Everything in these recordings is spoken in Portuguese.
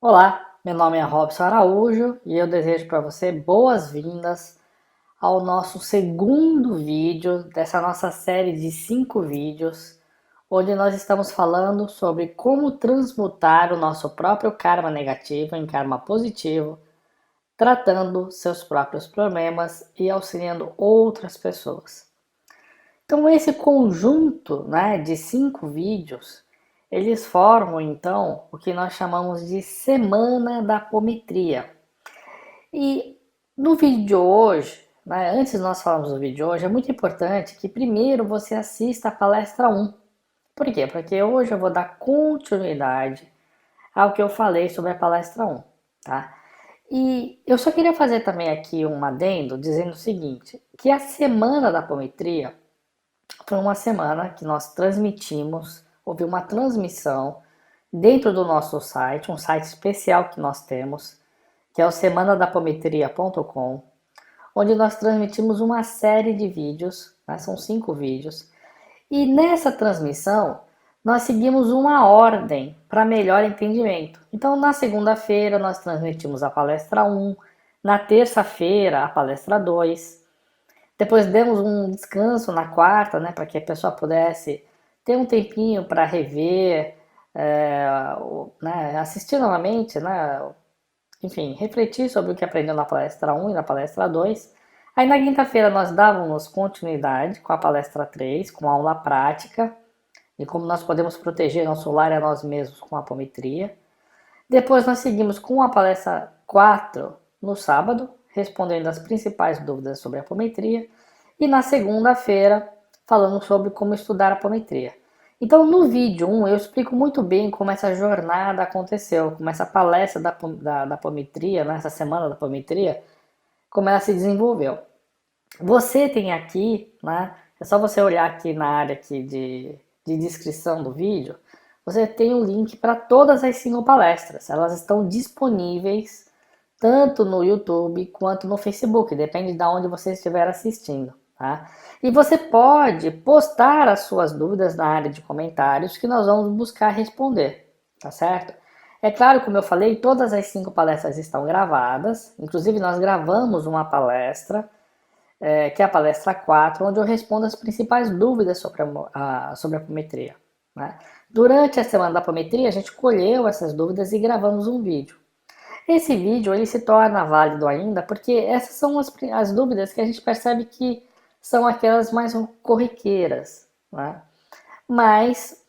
Olá, meu nome é Robson Araújo e eu desejo para você boas-vindas ao nosso segundo vídeo dessa nossa série de 5 vídeos, onde nós estamos falando sobre como transmutar o nosso próprio karma negativo em karma positivo, tratando seus próprios problemas e auxiliando outras pessoas. Então esse conjunto, de 5 vídeos, eles formam então o que nós chamamos de Semana da Apometria. E no vídeo de hoje, antes de nós falarmos do vídeo de hoje, é muito importante que primeiro você assista a palestra 1. Por quê? Porque hoje eu vou dar continuidade ao que eu falei sobre a palestra 1, tá? E eu só queria fazer também aqui um adendo dizendo o seguinte, que a Semana da Apometria foi uma semana que nós transmitimos, houve uma transmissão dentro do nosso site, um site especial que nós temos, que é o semanadapometria.com, onde nós transmitimos uma série de vídeos, são 5 vídeos, e nessa transmissão nós seguimos uma ordem para melhor entendimento. Então na segunda-feira nós transmitimos a palestra 1, na terça-feira a palestra 2, depois demos um descanso na quarta, para que a pessoa pudesse ter um tempinho para rever, assistir novamente, enfim, refletir sobre o que aprendeu na palestra 1 e na palestra 2. Aí na quinta-feira nós dávamos continuidade com a palestra 3, com a aula prática, de como nós podemos proteger nosso lar e a nós mesmos com a apometria. Depois nós seguimos com a palestra 4 no sábado, respondendo as principais dúvidas sobre a apometria, e na segunda-feira falando sobre como estudar a apometria. Então no vídeo 1 eu explico muito bem como essa jornada aconteceu, como essa palestra da apometria, essa semana da apometria, como ela se desenvolveu. Você tem aqui, é só você olhar aqui na área aqui de descrição do vídeo, você tem um link para todas as 5 palestras. Elas estão disponíveis tanto no YouTube quanto no Facebook, depende de onde você estiver assistindo. Tá? E você pode postar as suas dúvidas na área de comentários que nós vamos buscar responder, tá certo? É claro, como eu falei, todas as 5 palestras estão gravadas, inclusive nós gravamos uma palestra, que é a palestra 4, onde eu respondo as principais dúvidas sobre a apometria. Né? Durante a semana da apometria, a gente colheu essas dúvidas e gravamos um vídeo. Esse vídeo ele se torna válido ainda porque essas são as dúvidas que a gente percebe que são aquelas mais corriqueiras, mas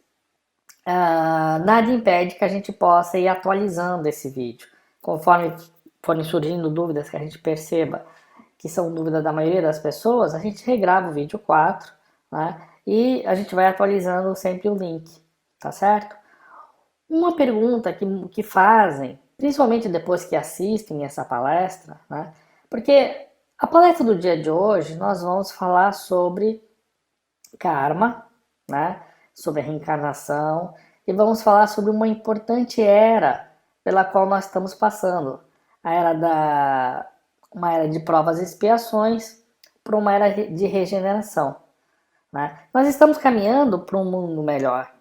nada impede que a gente possa ir atualizando esse vídeo, conforme forem surgindo dúvidas que a gente perceba que são dúvidas da maioria das pessoas, a gente regrava o vídeo 4, e a gente vai atualizando sempre o link, tá certo? Uma pergunta que fazem, principalmente depois que assistem essa palestra, porque a palestra do dia de hoje nós vamos falar sobre karma, sobre a reencarnação, e vamos falar sobre uma importante era pela qual nós estamos passando, uma era de provas e expiações para uma era de regeneração. Nós estamos caminhando para um mundo melhor,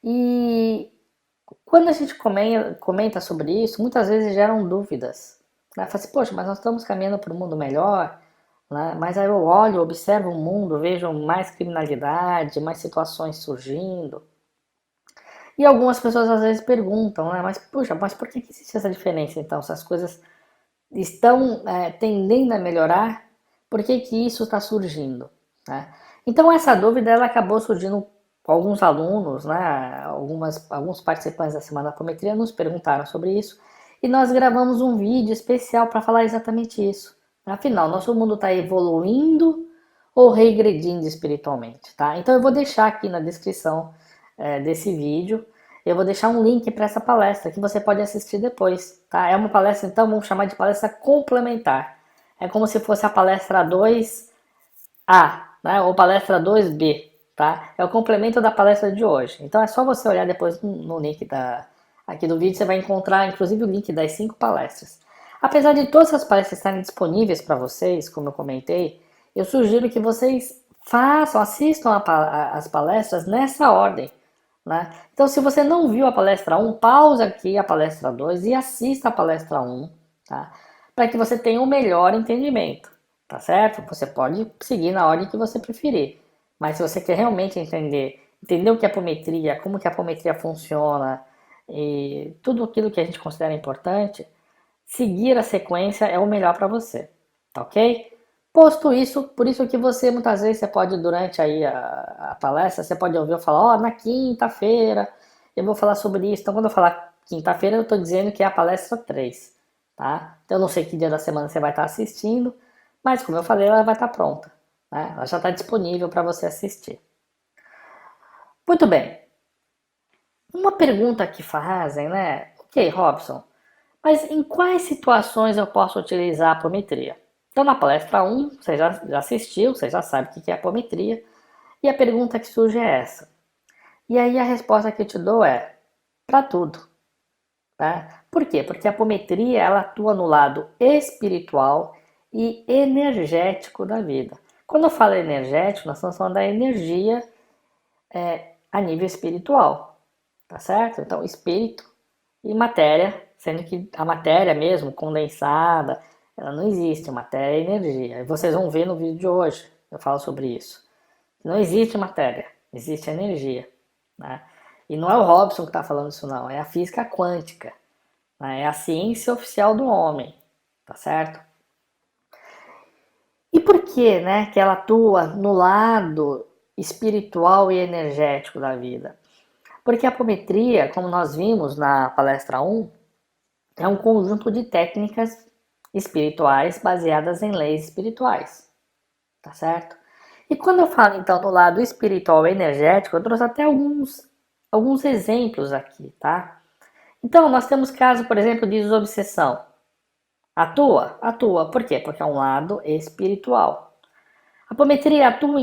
e quando a gente comenta sobre isso, muitas vezes geram dúvidas. Fala assim, poxa, mas nós estamos caminhando para um mundo melhor, mas aí eu olho, observo o mundo, vejo mais criminalidade, mais situações surgindo. E algumas pessoas às vezes perguntam, mas puxa, mas por que existe essa diferença então? Se as coisas estão tendendo a melhorar, por que isso está surgindo? Então essa dúvida ela acabou surgindo com alguns alunos, alguns participantes da Semana da Apometria nos perguntaram sobre isso, e nós gravamos um vídeo especial para falar exatamente isso. Afinal, nosso mundo está evoluindo ou regredindo espiritualmente, tá? Então eu vou deixar aqui na descrição desse vídeo, eu vou deixar um link para essa palestra que você pode assistir depois, tá? É uma palestra, então, vamos chamar de palestra complementar. É como se fosse a palestra 2A, ou palestra 2B, tá? É o complemento da palestra de hoje. Então é só você olhar depois no link aqui do vídeo, você vai encontrar inclusive o link das 5 palestras. Apesar de todas as palestras estarem disponíveis para vocês, como eu comentei, eu sugiro que vocês assistam as palestras nessa ordem, né? Então, se você não viu a palestra 1, pausa aqui a palestra 2 e assista a palestra 1, tá? Para que você tenha o melhor entendimento, tá certo? Você pode seguir na ordem que você preferir, mas se você quer realmente entender o que é apometria, como que a apometria funciona e tudo aquilo que a gente considera importante, seguir a sequência é o melhor para você, tá ok? Posto isso, por isso que você muitas vezes você pode durante aí a palestra, você pode ouvir eu falar, ó, na quinta-feira eu vou falar sobre isso. Então quando eu falar quinta-feira eu estou dizendo que é a palestra 3, tá? Então eu não sei que dia da semana você vai estar assistindo, mas como eu falei, ela vai estar pronta, né? Ela já está disponível para você assistir. Muito bem. Uma pergunta que fazem, né? Ok, Robson, mas em quais situações eu posso utilizar a apometria? Então, na palestra 1, você já assistiu, você já sabe o que é apometria, e a pergunta que surge é essa. E aí a resposta que eu te dou é para tudo. Tá? Por quê? Porque a apometria ela atua no lado espiritual e energético da vida. Quando eu falo energético, nós estamos falando da energia a nível espiritual, tá certo? Então, espírito e matéria, sendo que a matéria mesmo, condensada, ela não existe, matéria é energia. E vocês vão ver no vídeo de hoje, eu falo sobre isso. Não existe matéria, existe energia. Né? E não é o Robson que está falando isso não, é a física quântica. Né? É a ciência oficial do homem, tá certo? E por que, né, que ela atua no lado espiritual e energético da vida? Porque a apometria, como nós vimos na palestra 1, é um conjunto de técnicas espirituais baseadas em leis espirituais, tá certo? E quando eu falo então do lado espiritual e energético, eu trouxe até alguns exemplos aqui, tá? Então nós temos caso, por exemplo, de desobsessão. Atua? Atua. Por quê? Porque é um lado espiritual. A apometria atua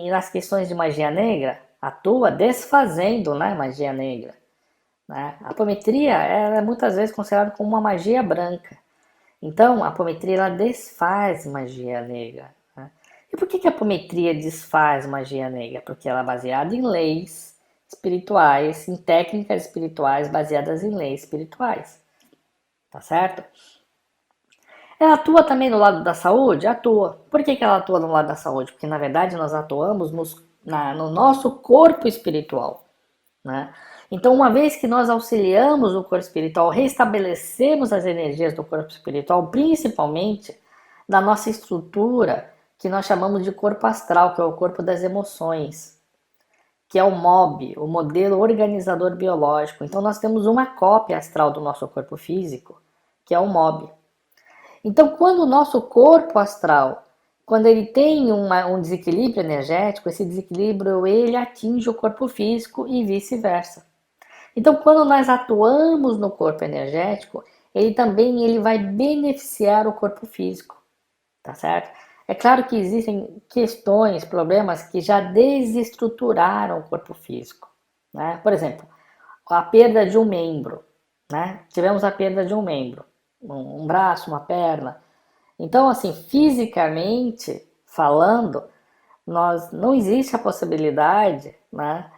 nas questões de magia negra? Atua desfazendo, né, magia negra. Né? A apometria é muitas vezes considerada como uma magia branca. Então, a apometria ela desfaz magia negra. Né? E por que a apometria desfaz magia negra? Porque ela é baseada em leis espirituais, em técnicas espirituais baseadas em leis espirituais. Tá certo? Ela atua também no lado da saúde? Atua. Por que ela atua no lado da saúde? Porque, na verdade, nós atuamos no nosso corpo espiritual. Né? Então, uma vez que nós auxiliamos o corpo espiritual, restabelecemos as energias do corpo espiritual, principalmente da nossa estrutura, que nós chamamos de corpo astral, que é o corpo das emoções, que é o MOB, o modelo organizador biológico. Então, nós temos uma cópia astral do nosso corpo físico, que é o MOB. Então, quando o nosso corpo astral, quando ele tem um desequilíbrio energético, esse desequilíbrio ele atinge o corpo físico e vice-versa. Então, quando nós atuamos no corpo energético, ele vai beneficiar o corpo físico, tá certo? É claro que existem questões, problemas que já desestruturaram o corpo físico, né? Por exemplo, a perda de um membro, né? Tivemos a perda de um membro, um braço, uma perna. Então, assim, fisicamente falando, nós não existe a possibilidade, né,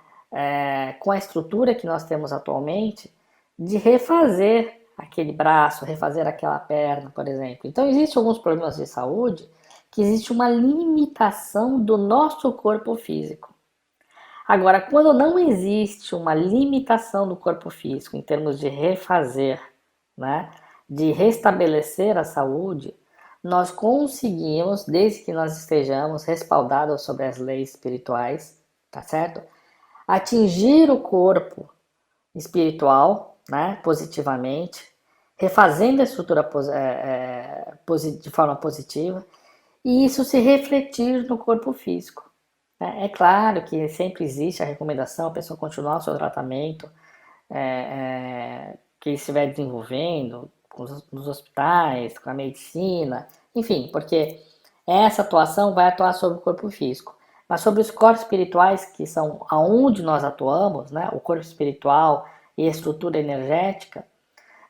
com a estrutura que nós temos atualmente, de refazer aquele braço, refazer aquela perna, por exemplo. Então, existem alguns problemas de saúde que existe uma limitação do nosso corpo físico. Agora, quando não existe uma limitação do corpo físico em termos de refazer, né, de restabelecer a saúde, nós conseguimos, desde que nós estejamos respaldados sobre as leis espirituais, tá certo? Atingir o corpo espiritual, né, positivamente, refazendo a estrutura de forma positiva, e isso se refletir no corpo físico. É claro que sempre existe a recomendação a pessoa continuar o seu tratamento que estiver desenvolvendo nos hospitais, com a medicina, enfim, porque essa atuação vai atuar sobre o corpo físico. Mas sobre os corpos espirituais, que são aonde nós atuamos, né, o corpo espiritual e a estrutura energética,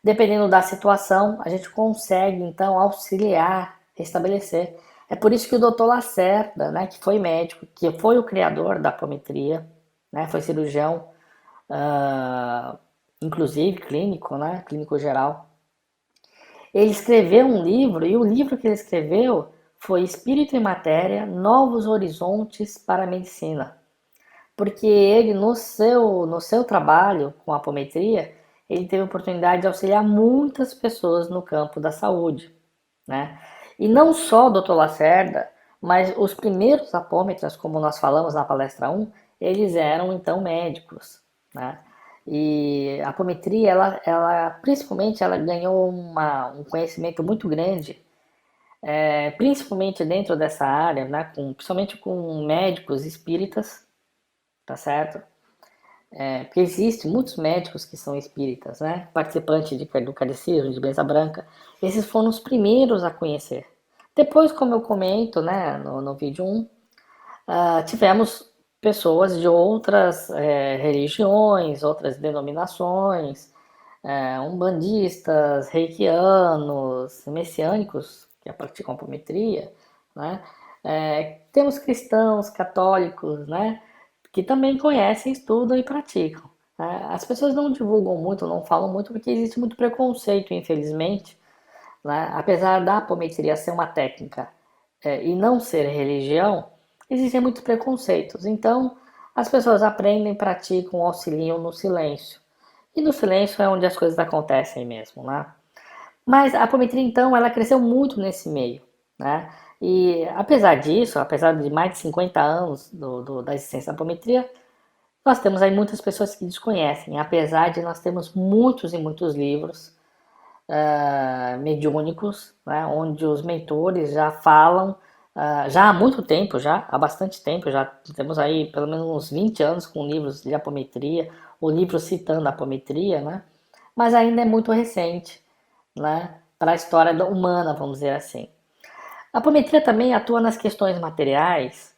dependendo da situação, a gente consegue então auxiliar, restabelecer. É por isso que o Dr. Lacerda, né, que foi médico, que foi o criador da apometria, né, foi cirurgião, inclusive clínico, né? Clínico geral. Ele escreveu um livro, e o livro que ele escreveu foi Espírito e Matéria, Novos Horizontes para a Medicina. Porque ele, no seu trabalho com a apometria, ele teve a oportunidade de auxiliar muitas pessoas no campo da saúde, né? E não só o Dr. Lacerda, mas os primeiros apômetras, como nós falamos na palestra 1, eles eram então médicos, né? E a apometria, principalmente, ela ganhou um conhecimento muito grande, principalmente dentro dessa área, né? Principalmente com médicos espíritas, tá certo? Porque existem muitos médicos que são espíritas, né? Participantes do catecismo, de Bença Branca. Esses foram os primeiros a conhecer. Depois, como eu comento, né, no vídeo 1, tivemos pessoas de outras religiões, outras denominações, umbandistas, reikianos, messiânicos, que praticam apometria, né? Temos cristãos, católicos, né? Que também conhecem, estudam e praticam. Né? As pessoas não divulgam muito, não falam muito, porque existe muito preconceito, infelizmente, né? Apesar da apometria ser uma técnica e não ser religião, existem muitos preconceitos. Então, as pessoas aprendem, praticam, auxiliam no silêncio. E no silêncio é onde as coisas acontecem mesmo, né? Mas a apometria, então, ela cresceu muito nesse meio, né? E apesar disso, apesar de mais de 50 anos da existência da apometria, nós temos aí muitas pessoas que desconhecem, apesar de nós termos muitos e muitos livros mediúnicos, né, onde os mentores já falam, já há muito tempo, já há bastante tempo, já temos aí pelo menos uns 20 anos com livros de apometria, ou livros citando a apometria, né, mas ainda é muito recente, né, para a história humana, vamos dizer assim. A apometria também atua nas questões materiais.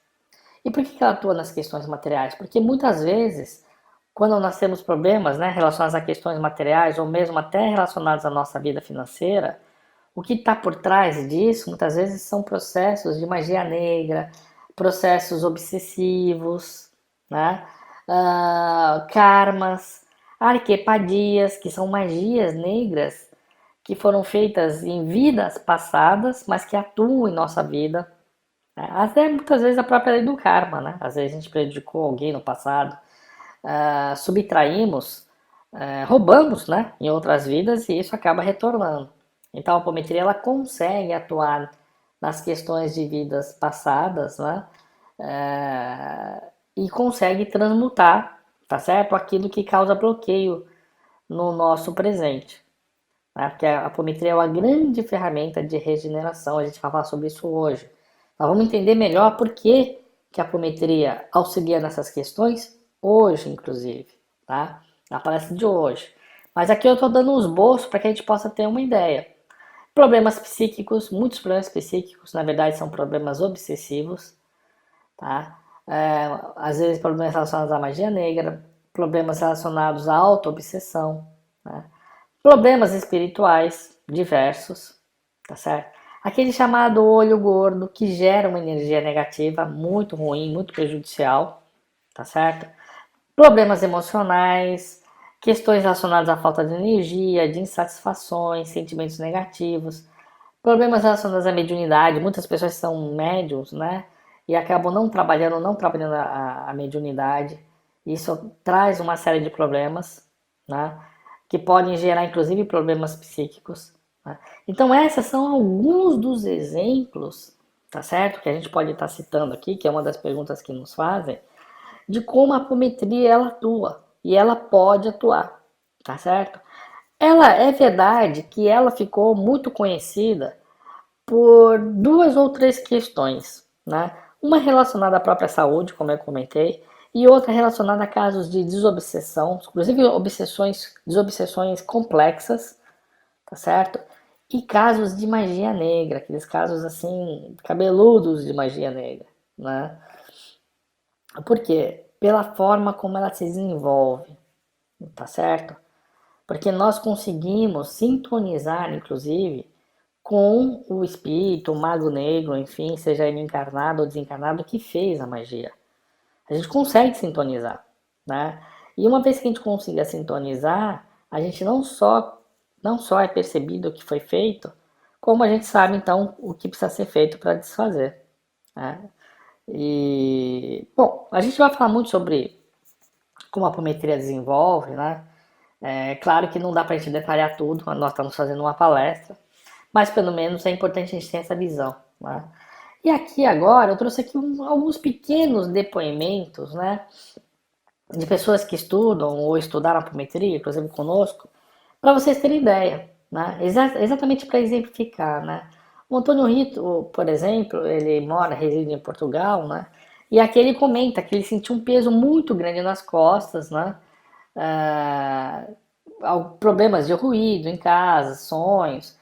E por que ela atua nas questões materiais? Porque muitas vezes, quando nós temos problemas, né, relacionados a questões materiais ou mesmo até relacionados à nossa vida financeira, o que está por trás disso, muitas vezes, são processos de magia negra, processos obsessivos, né? Karmas, arquepadias, que são magias negras que foram feitas em vidas passadas, mas que atuam em nossa vida. Né? Até muitas vezes a própria lei do karma, né? Às vezes a gente prejudicou alguém no passado, subtraímos, roubamos, né? Em outras vidas e isso acaba retornando. Então a apometria ela consegue atuar nas questões de vidas passadas, né? E consegue transmutar, tá certo? Aquilo que causa bloqueio no nosso presente. Né? Porque a apometria é uma grande ferramenta de regeneração, a gente vai falar sobre isso hoje. Nós vamos entender melhor por que a apometria auxilia nessas questões hoje, inclusive, tá? Na palestra de hoje. Mas aqui eu estou dando um esboço para que a gente possa ter uma ideia. Problemas psíquicos, muitos problemas psíquicos, na verdade, são problemas obsessivos, tá? Às vezes problemas relacionados à magia negra, problemas relacionados à auto-obsessão, né? Problemas espirituais diversos, tá certo? Aquele chamado olho gordo que gera uma energia negativa muito ruim, muito prejudicial, tá certo? Problemas emocionais, questões relacionadas à falta de energia, de insatisfações, sentimentos negativos, problemas relacionados à mediunidade. Muitas pessoas são médiums, né? E acabam não trabalhando a mediunidade. Isso traz uma série de problemas, né? Que podem gerar inclusive problemas psíquicos. Né? Então, esses são alguns dos exemplos, tá certo? Que a gente pode estar citando aqui, que é uma das perguntas que nos fazem, de como a apometria ela atua e ela pode atuar, tá certo? Ela é verdade que ela ficou muito conhecida por duas ou três questões, né? Uma relacionada à própria saúde, como eu comentei, e outra relacionada a casos de desobsessão, inclusive desobsessões complexas, tá certo? E casos de magia negra, aqueles casos assim, cabeludos de magia negra, né? Por quê? Pela forma como ela se desenvolve, tá certo? Porque nós conseguimos sintonizar, inclusive, com o espírito, o mago negro, enfim, seja ele encarnado ou desencarnado, que fez a magia. A gente consegue sintonizar, né? E uma vez que a gente consiga sintonizar, a gente não só é percebido o que foi feito, como a gente sabe então o que precisa ser feito para desfazer, né? E, bom, a gente vai falar muito sobre como a apometria desenvolve, né? É claro que não dá para a gente detalhar tudo, nós estamos fazendo uma palestra, mas pelo menos é importante a gente ter essa visão, né? E aqui agora eu trouxe aqui alguns pequenos depoimentos, né, de pessoas que estudam ou estudaram apometria, inclusive conosco, para vocês terem ideia, né? Exatamente para exemplificar, né? O Antônio Rito, por exemplo, ele reside em Portugal, né? E aqui ele comenta que ele sentiu um peso muito grande nas costas, né? Ah, problemas de ruído em casa, sonhos.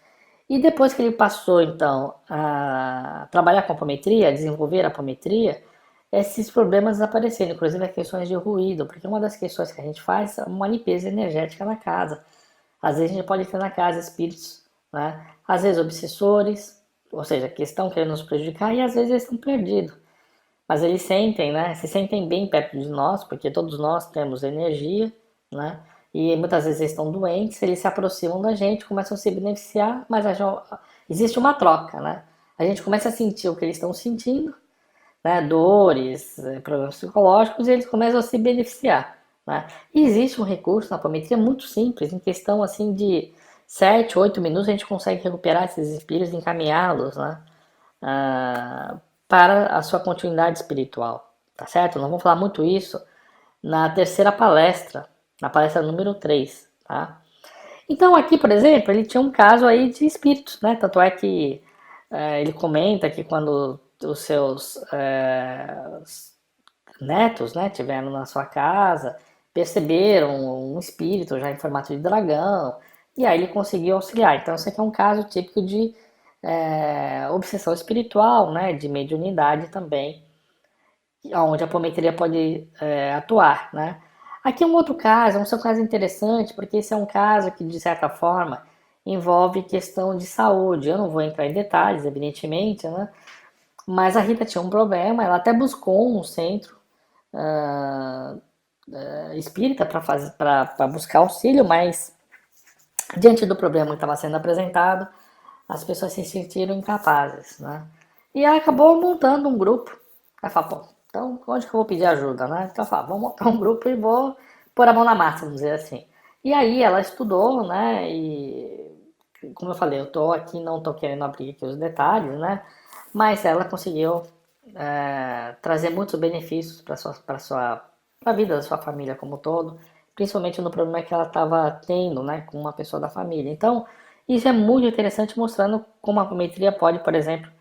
E depois que ele passou, então, a trabalhar com apometria, a desenvolver a apometria, esses problemas desapareceram, inclusive as questões de ruído, porque uma das questões que a gente faz é uma limpeza energética na casa. Às vezes a gente pode ter na casa espíritos, né? Às vezes obsessores, ou seja, que estão querendo nos prejudicar, e às vezes eles estão perdidos. Mas eles sentem, né? Se sentem bem perto de nós, porque todos nós temos energia, né? E muitas vezes eles estão doentes, eles se aproximam da gente, começam a se beneficiar, mas existe uma troca, né? A gente começa a sentir o que eles estão sentindo, né? Dores, problemas psicológicos, e eles começam a se beneficiar, né? E existe um recurso na apometria muito simples, em questão assim de 7, 8 minutos a gente consegue recuperar esses espíritos e encaminhá-los, né? ah, para a sua continuidade espiritual, tá certo? Nós vamos falar muito isso na terceira palestra, na palestra número 3, tá? Então aqui, por exemplo, ele tinha um caso aí de espíritos, né? Tanto é que ele comenta que quando os seus netos, né, tiveram na sua casa, perceberam um espírito já em formato de dragão, e aí ele conseguiu auxiliar. Então, isso aqui é um caso típico de obsessão espiritual, né, de mediunidade também, onde a apometria pode atuar, né. Aqui é um outro caso, é um caso interessante, porque esse é um caso que, de certa forma, envolve questão de saúde. Eu não vou entrar em detalhes, evidentemente, né, mas a Rita tinha um problema, ela até buscou um centro ah, espírita para buscar auxílio, mas diante do problema que estava sendo apresentado, as pessoas se sentiram incapazes, né? E ela acabou montando um grupo. Ela falou, pô, então onde que eu vou pedir ajuda, né? Então ela falou, vou montar um grupo e vou pôr a mão na massa, vamos dizer assim. E aí ela estudou, né? E como eu falei, eu tô aqui, não tô querendo abrir aqui os detalhes, né? Mas ela conseguiu trazer muitos benefícios para a vida da sua família como um todo, principalmente no problema que ela estava tendo, né, com uma pessoa da família. Então, isso é muito interessante, mostrando como a apometria pode, por exemplo,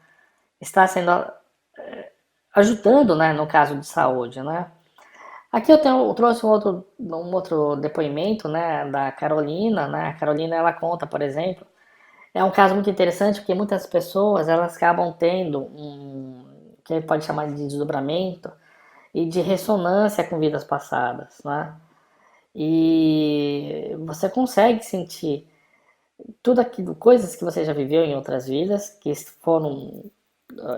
estar sendo ajudando, né, no caso de saúde, né. Aqui eu trouxe um outro depoimento, né, da Carolina, né. A Carolina ela conta, por exemplo, é um caso muito interessante porque muitas pessoas elas acabam tendo que pode chamar de desdobramento e de ressonância com vidas passadas, né? E você consegue sentir tudo aquilo, coisas que você já viveu em outras vidas, que foram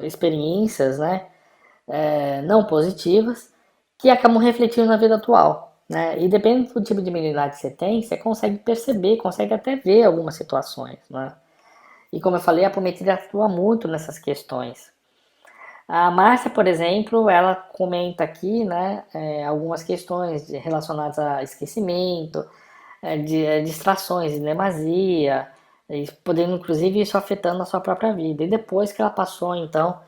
experiências, né, não positivas, que acabam refletindo na vida atual, né? E dependendo do tipo de mediunidade que você tem, você consegue perceber, consegue até ver algumas situações, né? E como eu falei, a apometria atua muito nessas questões. A Márcia, por exemplo, ela comenta aqui, né, algumas questões relacionadas a esquecimento, de distrações, de demasia, podendo inclusive isso afetando a sua própria vida. E depois que ela passou, então,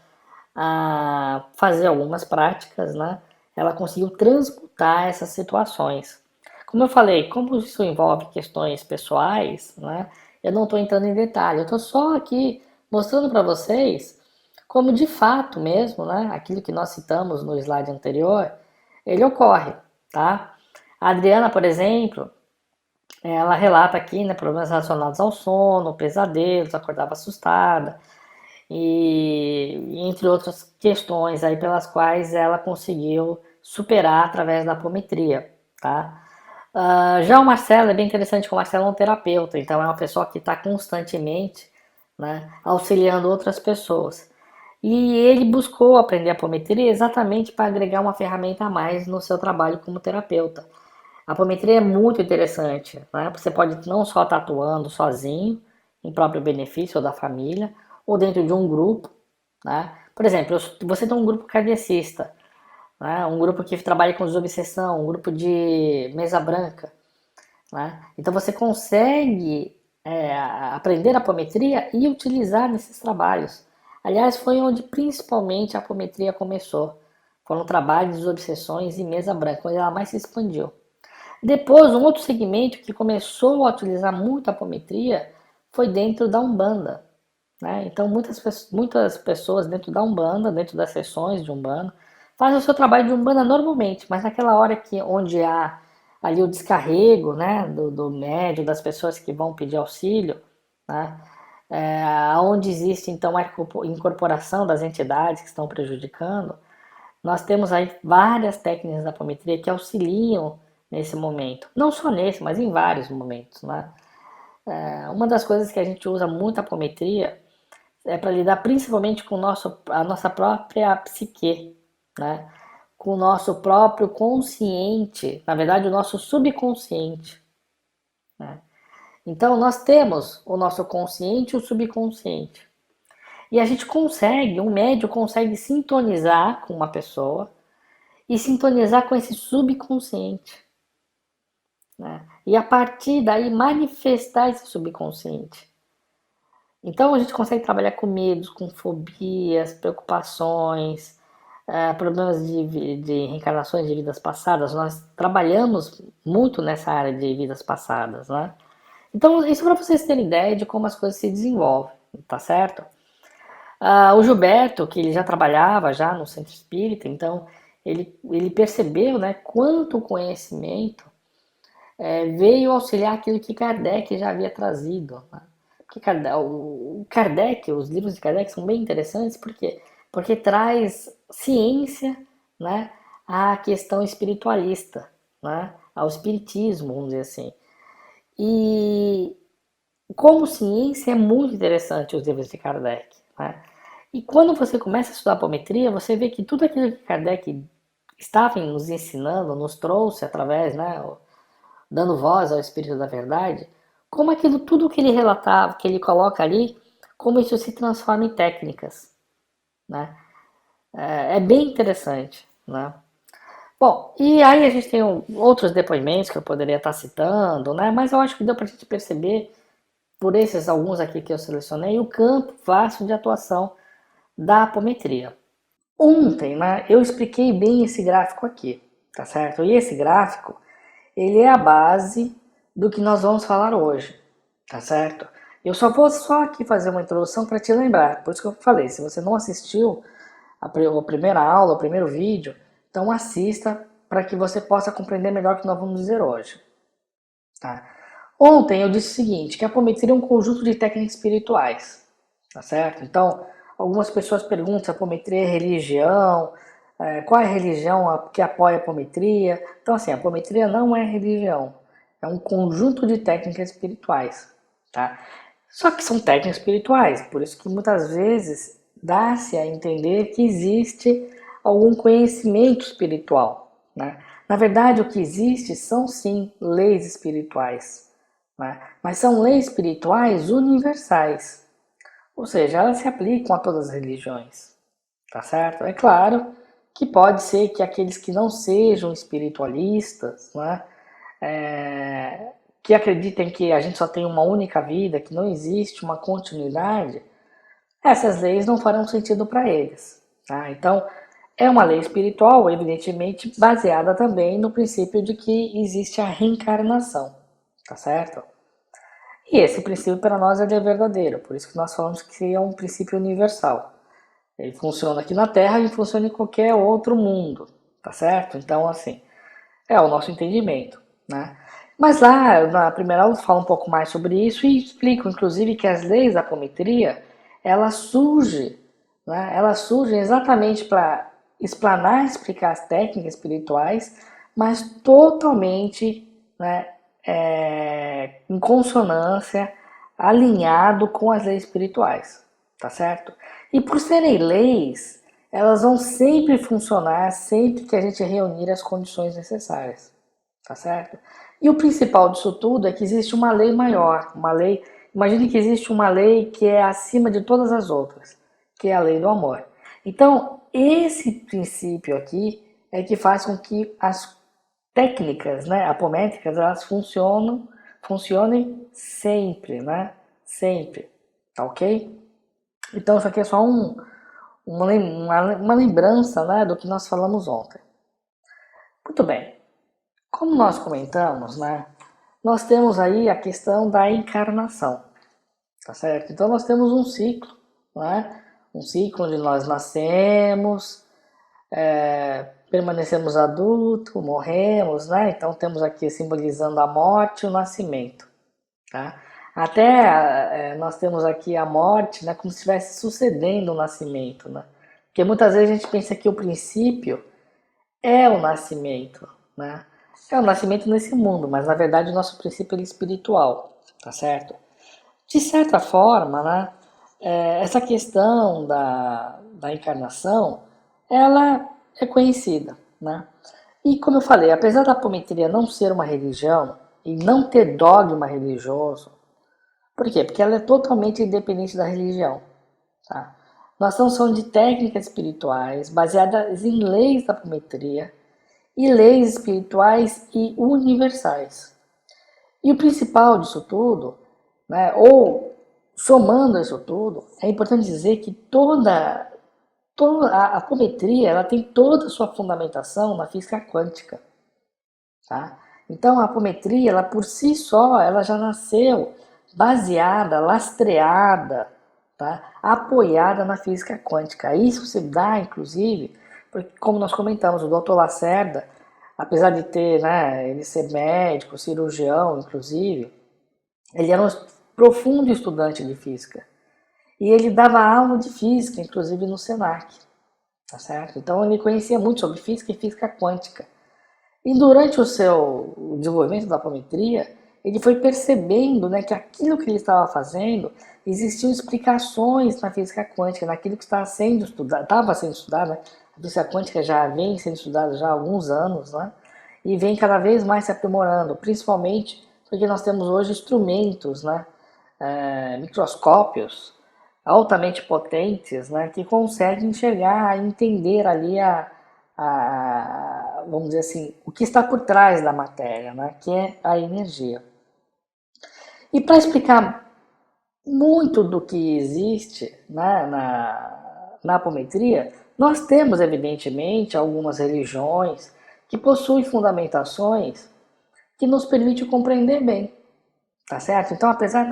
a fazer algumas práticas, né, ela conseguiu transmutar essas situações. Como eu falei, como isso envolve questões pessoais, né, eu não estou entrando em detalhe, eu estou só aqui mostrando para vocês como de fato mesmo, né, aquilo que nós citamos no slide anterior, ele ocorre, tá? A Adriana, por exemplo, ela relata aqui, né, problemas relacionados ao sono, pesadelos, acordava assustada, e entre outras questões aí pelas quais ela conseguiu superar através da apometria, tá? Já o Marcelo é bem interessante, que o Marcelo é um terapeuta, então é uma pessoa que está constantemente, né, auxiliando outras pessoas. E ele buscou aprender apometria exatamente para agregar uma ferramenta a mais no seu trabalho como terapeuta. A apometria é muito interessante, né? Você pode não só estar atuando sozinho, em próprio benefício ou da família, ou dentro de um grupo, né? Por exemplo, você tem um grupo kardecista, né? Um grupo que trabalha com desobsessão, um grupo de mesa branca, né? Então você consegue aprender a apometria e utilizar nesses trabalhos. Aliás, foi onde principalmente a apometria começou. Foram trabalhos, desobsessões e mesa branca, onde ela mais se expandiu. Depois, um outro segmento que começou a utilizar muito a apometria foi dentro da Umbanda, né? Então, muitas pessoas dentro da Umbanda, dentro das sessões de Umbanda, fazem o seu trabalho de Umbanda normalmente, mas naquela hora onde há ali o descarrego, né, do médium, das pessoas que vão pedir auxílio, né, onde existe então a incorporação das entidades que estão prejudicando, nós temos aí várias técnicas da apometria que auxiliam nesse momento. Não só nesse, mas em vários momentos, né? Uma das coisas que a gente usa muito a apometria é para lidar principalmente com a nossa própria psique, né? Com o nosso próprio consciente, na verdade o nosso subconsciente, né? Então nós temos o nosso consciente e o subconsciente. E a gente consegue, um médium consegue sintonizar com uma pessoa e sintonizar com esse subconsciente, né? E a partir daí manifestar esse subconsciente. Então a gente consegue trabalhar com medos, com fobias, preocupações, problemas de reencarnações de vidas passadas. Nós trabalhamos muito nessa área de vidas passadas, né? Então isso para vocês terem ideia de como as coisas se desenvolvem, tá certo? O Gilberto, que ele já trabalhava já no centro espírita, então ele percebeu, né, quanto conhecimento veio auxiliar aquilo que Kardec já havia trazido, né? Porque Kardec, os livros de Kardec são bem interessantes, por quê? Porque traz ciência, né, à questão espiritualista, né, ao espiritismo, vamos dizer assim. E como ciência é muito interessante os livros de Kardec, né? E quando você começa a estudar apometria, você vê que tudo aquilo que Kardec estava nos ensinando, nos trouxe através, né, dando voz ao Espírito da Verdade, como aquilo tudo que ele relatava, que ele coloca ali, como isso se transforma em técnicas, né? É bem interessante, né? Bom, e aí a gente tem outros depoimentos que eu poderia estar citando, né? Mas eu acho que deu para a gente perceber, por esses alguns aqui que eu selecionei, o campo vasto de atuação da apometria. Ontem, né, eu expliquei bem esse gráfico aqui, tá certo? E esse gráfico, ele é a base do que nós vamos falar hoje, tá certo? Eu só vou aqui fazer uma introdução para te lembrar, por isso que eu falei, se você não assistiu a primeira aula, o primeiro vídeo, então assista para que você possa compreender melhor o que nós vamos dizer hoje, tá? Ontem eu disse o seguinte, que a apometria é um conjunto de técnicas espirituais, tá certo? Então, algumas pessoas perguntam se a apometria é religião, qual é a religião que apoia a apometria. Então, assim, a apometria não é religião, é um conjunto de técnicas espirituais, tá? Só que são técnicas espirituais, por isso que muitas vezes dá-se a entender que existe algum conhecimento espiritual, né? Na verdade, o que existe são sim leis espirituais, né? Mas são leis espirituais universais, ou seja, elas se aplicam a todas as religiões, tá certo? É claro que pode ser que aqueles que não sejam espiritualistas, né, que acreditem que a gente só tem uma única vida, que não existe uma continuidade, essas leis não farão sentido para eles, tá? Então, é uma lei espiritual, evidentemente, baseada também no princípio de que existe a reencarnação, tá certo? E esse princípio para nós é verdadeiro, por isso que nós falamos que é um princípio universal. Ele funciona aqui na Terra e funciona em qualquer outro mundo, tá certo? Então, assim, é o nosso entendimento, né? Mas lá, na primeira aula, fala um pouco mais sobre isso e explico, inclusive, que as leis da apometria, elas surgem, né? Elas surgem exatamente para explanar, explicar as técnicas espirituais, mas totalmente, né, em consonância, alinhado com as leis espirituais, tá certo? E por serem leis, elas vão sempre funcionar sempre que a gente reunir as condições necessárias, tá certo? E o principal disso tudo é que existe uma lei maior, uma lei, imagine que existe uma lei que é acima de todas as outras, que é a lei do amor. Então, esse princípio aqui é que faz com que as técnicas, né, apométricas, elas funcionem sempre, né? Sempre, tá ok? Então, isso aqui é só uma lembrança, né, do que nós falamos ontem. Muito bem. Como nós comentamos, né, nós temos aí a questão da encarnação, tá certo? Então nós temos um ciclo, né? Um ciclo onde nós nascemos, permanecemos adultos, morremos, né? Então temos aqui simbolizando a morte e o nascimento, tá? Até nós temos aqui a morte, né, como se estivesse sucedendo o nascimento, né? Porque muitas vezes a gente pensa que o princípio é o nascimento, né? É o nascimento nesse mundo, mas na verdade o nosso princípio é espiritual, tá certo? De certa forma, né, essa questão da encarnação, ela é conhecida, né? E como eu falei, apesar da apometria não ser uma religião e não ter dogma religioso, por quê? Porque ela é totalmente independente da religião, tá? Nós estamos falando de técnicas espirituais baseadas em leis da apometria e leis espirituais e universais. E o principal disso tudo, né, ou somando isso tudo, é importante dizer que toda a apometria ela tem toda a sua fundamentação na física quântica. Tá? Então a apometria, ela por si só, ela já nasceu baseada, lastreada, tá? Apoiada na física quântica. Isso se dá, inclusive, porque, como nós comentamos, o Dr. Lacerda, apesar de ter, né, ele ser médico, cirurgião, inclusive, ele era um profundo estudante de física. E ele dava aula de física, inclusive no Senac, tá certo? Então ele conhecia muito sobre física e física quântica. E durante o seu desenvolvimento da apometria, ele foi percebendo, né, que aquilo que ele estava fazendo, existiam explicações na física quântica, naquilo que estava sendo estudado, né? A física quântica já vem sendo estudada já há alguns anos, né? E vem cada vez mais se aprimorando, principalmente porque nós temos hoje instrumentos, né, microscópios altamente potentes, né, que conseguem enxergar, entender ali vamos dizer assim, o que está por trás da matéria, né, que é a energia. E para explicar muito do que existe, né, na apometria, nós temos, evidentemente, algumas religiões que possuem fundamentações que nos permitem compreender bem, tá certo? Então, apesar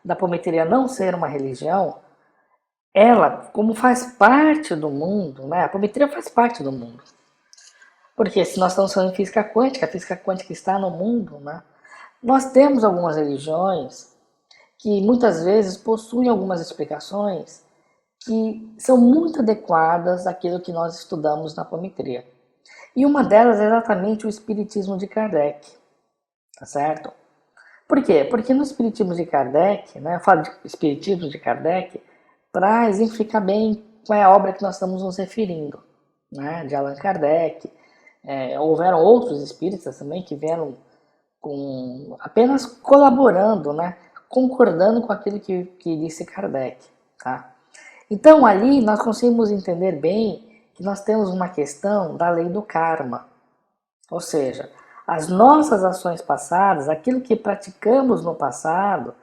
da apometria não ser uma religião, ela, como faz parte do mundo, né, a apometria faz parte do mundo. Porque se nós estamos falando de física quântica, a física quântica está no mundo, né? Nós temos algumas religiões que muitas vezes possuem algumas explicações que são muito adequadas àquilo que nós estudamos na apometria. E uma delas é exatamente o Espiritismo de Kardec, tá certo? Por quê? Porque no Espiritismo de Kardec, né, eu falo de Espiritismo de Kardec, para exemplificar bem qual é a obra que nós estamos nos referindo, né, de Allan Kardec. Houveram outros espíritas também que vieram apenas colaborando, né, concordando com aquilo que disse Kardec. Tá? Então ali nós conseguimos entender bem que nós temos uma questão da lei do karma, ou seja, as nossas ações passadas, aquilo que praticamos no passado,